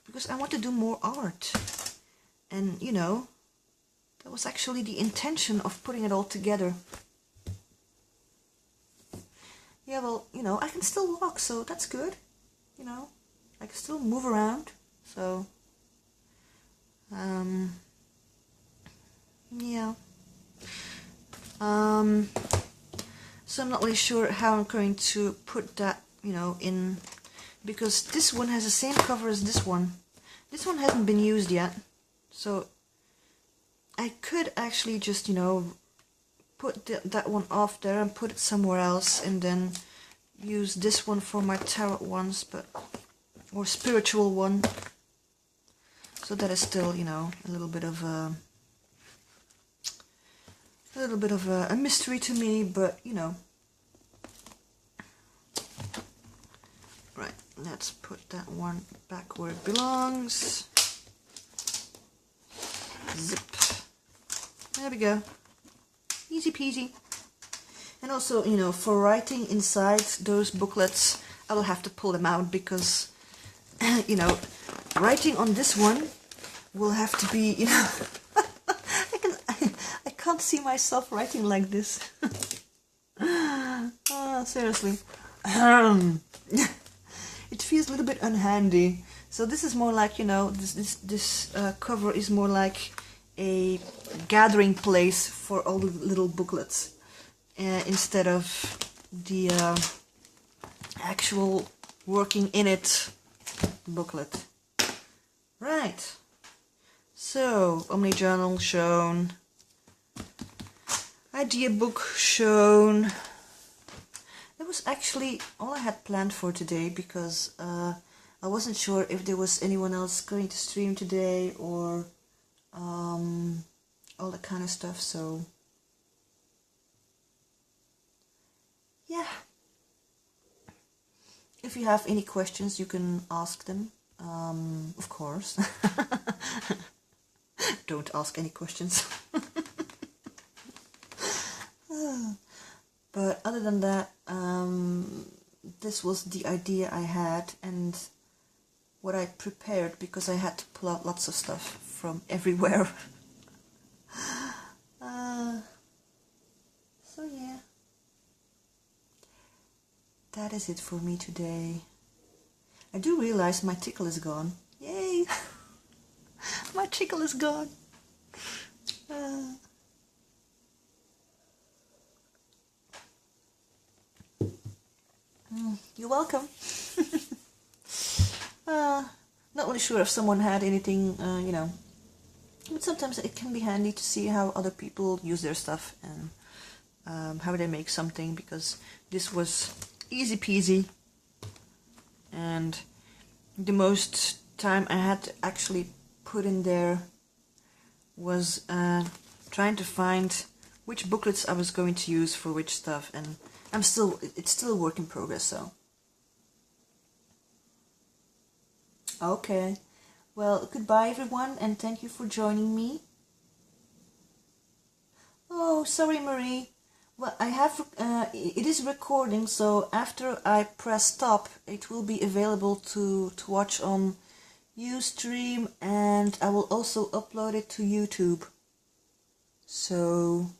because I want to do more art. And you know, that was actually the intention of putting it all together. Yeah, well, you know, I can still walk, so that's good. You know, I can still move around, so yeah. So I'm not really sure how I'm going to put that, you know, in, because this one has the same cover as this one. This one hasn't been used yet, so I could actually just, you know, put that one off there and put it somewhere else, and then use this one for my tarot ones, but, or spiritual one. So that is still, you know, a little bit of a mystery to me, but you know. Right, let's put that one back where it belongs. Zip. There we go. Easy peasy. And also, you know, for writing inside those booklets, I will have to pull them out because, you know, writing on this one will have to be, you know, I can't see myself writing like this. Seriously. It feels a little bit unhandy. So this is more like, you know, this cover is more like a gathering place for all the little booklets, instead of the actual working in it booklet. Right. So, Omni-journal shown, idea book shown, That was actually all I had planned for today, because I wasn't sure if there was anyone else going to stream today or all that kind of stuff, so yeah. If you have any questions, you can ask them, of course. Don't ask any questions. But other than that, this was the idea I had and what I prepared, because I had to pull out lots of stuff from everywhere. So yeah, that is it for me today. I do realize my tickle is gone. Yay! My tickle is gone. You're welcome. Not really sure if someone had anything, you know, but sometimes it can be handy to see how other people use their stuff and how they make something, because this was easy peasy, and the most time I had to actually put in there was trying to find which booklets I was going to use for which stuff, and it's still a work in progress, so. Okay, well, goodbye everyone, and thank you for joining me. Oh, sorry Marie. Well, I have, it is recording, so after I press stop, it will be available to watch on Ustream, and I will also upload it to YouTube. So,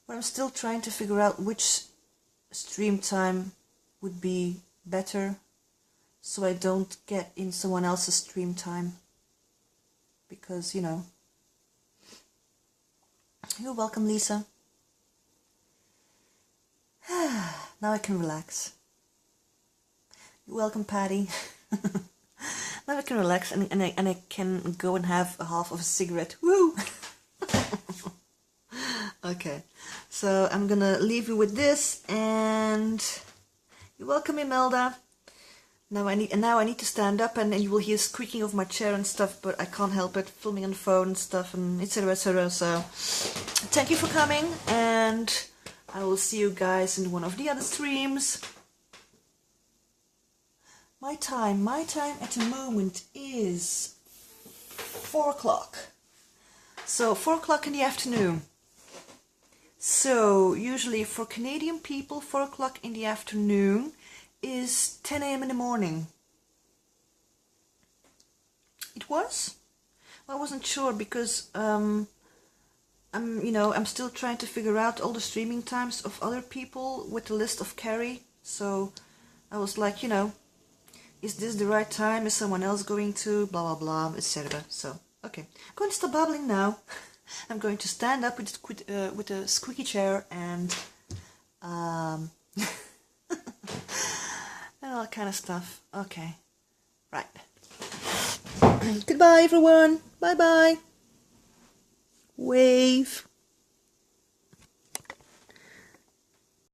but I'm still trying to figure out which stream time would be better, so I don't get in someone else's stream time, because, you know. You're welcome, Lisa. Now I can relax. You're welcome, Patty. Now I can relax, and I can go and have a half of a cigarette. Woo! Okay, so I'm gonna leave you with this, and you're welcome, Imelda. Now I need to stand up, and you will hear squeaking of my chair and stuff, but I can't help it, filming on the phone and stuff, and etc, etc. So thank you for coming, and I will see you guys in one of the other streams. My time at the moment is 4 o'clock. So 4 o'clock in the afternoon. So usually for Canadian people, 4 o'clock in the afternoon is 10 a.m. in the morning. It was? I wasn't sure, because I'm still trying to figure out all the streaming times of other people with the list of Carrie. So I was like, is this the right time? Is someone else going to? Blah, blah, blah, etc. So, okay. I'm going to stop babbling now. I'm going to stand up with a squeaky chair and and all that kind of stuff. Okay. Right. Goodbye, everyone. Bye-bye. Wave.